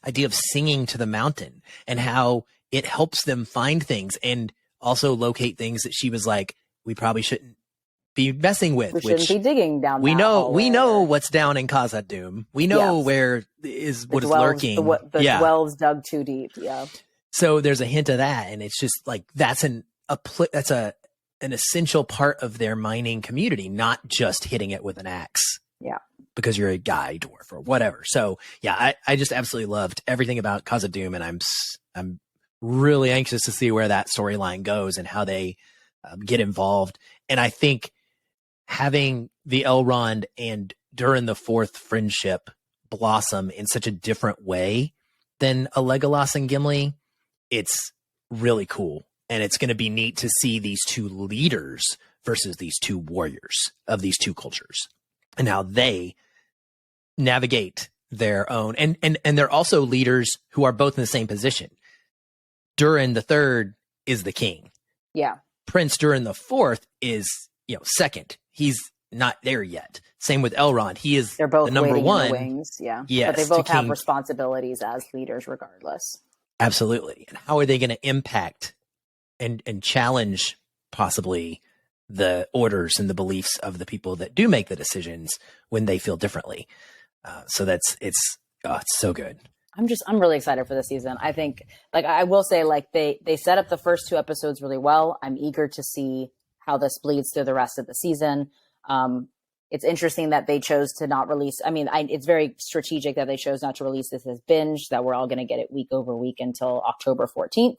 idea of singing to the mountain and how it helps them find things and also locate things that she was like, we probably shouldn't be messing with. We shouldn't be digging down. We know what's down in Khazad-dûm. We know where is what is lurking. The wells dug too deep. Yeah. So there's a hint of that, and it's just like that's an essential part of their mining community, not just hitting it with an axe. Yeah. Because you're a guy dwarf or whatever. So yeah, I just absolutely loved everything about Khazad-dûm, and I'm really anxious to see where that storyline goes and how they get involved. And I think having the Elrond and Durin the Fourth friendship blossom in such a different way than a Legolas and Gimli, it's really cool. And it's going to be neat to see these two leaders versus these two warriors of these two cultures and how they navigate their own. And they're also leaders who are both in the same position. Durin the Third is the king. Yeah. Prince Durin the Fourth is, second. He's not there yet. Same with Elrond. He is They're both the number one. In the wings, yeah. Yes, but they both have responsibilities as leaders regardless. Absolutely. And how are they going to impact and challenge possibly the orders and the beliefs of the people that do make the decisions when they feel differently? So it's so good. I'm really excited for this season. I think, like, I will say, like, they set up the first 2 episodes really well. I'm eager to see how this bleeds through the rest of the season. It's interesting that they chose to not release. I mean, it's very strategic that they chose not to release this as binge, that we're all going to get it week over week until October 14th.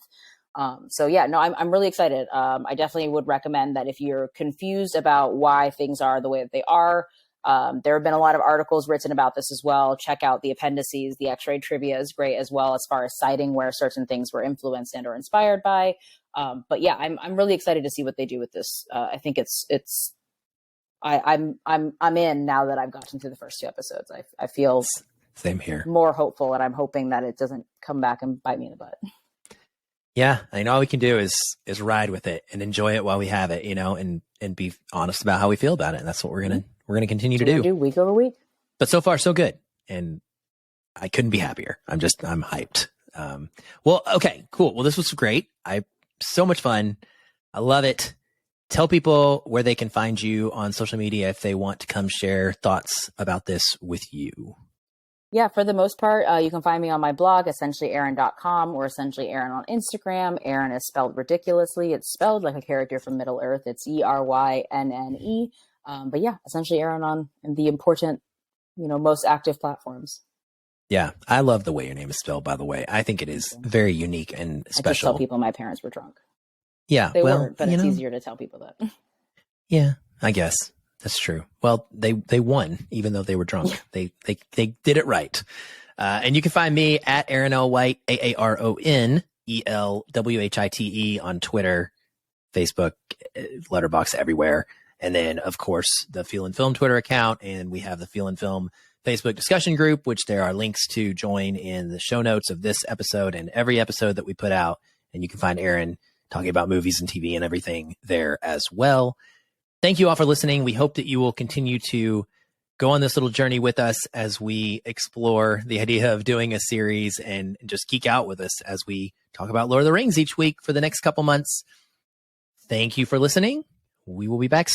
So yeah, no, I'm really excited. I definitely would recommend that if you're confused about why things are the way that they are, there have been a lot of articles written about this as well. Check out the appendices. The X-ray trivia is great as well, as far as citing where certain things were influenced and or inspired by. But yeah, I'm really excited to see what they do with this. I think I'm in now that I've gotten through the first 2 episodes. I feel same here, more hopeful, and I'm hoping that it doesn't come back and bite me in the butt. Yeah, I mean, all we can do is ride with it and enjoy it while we have it, and be honest about how we feel about it. And that's what we're gonna continue to do week over week. But so far, so good, and I couldn't be happier. I'm hyped. Well, okay, cool. Well, this was great. So much fun. I love it. Tell people where they can find you on social media if they want to come share thoughts about this with you. Yeah, for the most part, you can find me on my blog, essentiallyrynne.com, or essentially Erynne on Instagram. Erynne is spelled ridiculously. It's spelled like a character from Middle Earth. It's ERYNNE. But yeah, essentially Erynne on the important, most active platforms. Yeah, I love the way your name is spelled, by the way. I think it is very unique and special. I just tell people my parents were drunk. Yeah, they weren't, but it's easier to tell people that. Yeah, I guess. That's true. Well, they won, even though they were drunk. They did it right. And you can find me at Erynne L. White, AARON ELWHITE on Twitter, Facebook, Letterboxd, everywhere. And then, of course, the Feelin Film Twitter account. And we have the Feelin Film Facebook discussion group, which there are links to join in the show notes of this episode and every episode that we put out. And you can find Erynne talking about movies and TV and everything there as well. Thank you all for listening. We hope that you will continue to go on this little journey with us as we explore the idea of doing a series, and just geek out with us as we talk about Lord of the Rings each week for the next couple months. Thank you for listening. We will be back soon.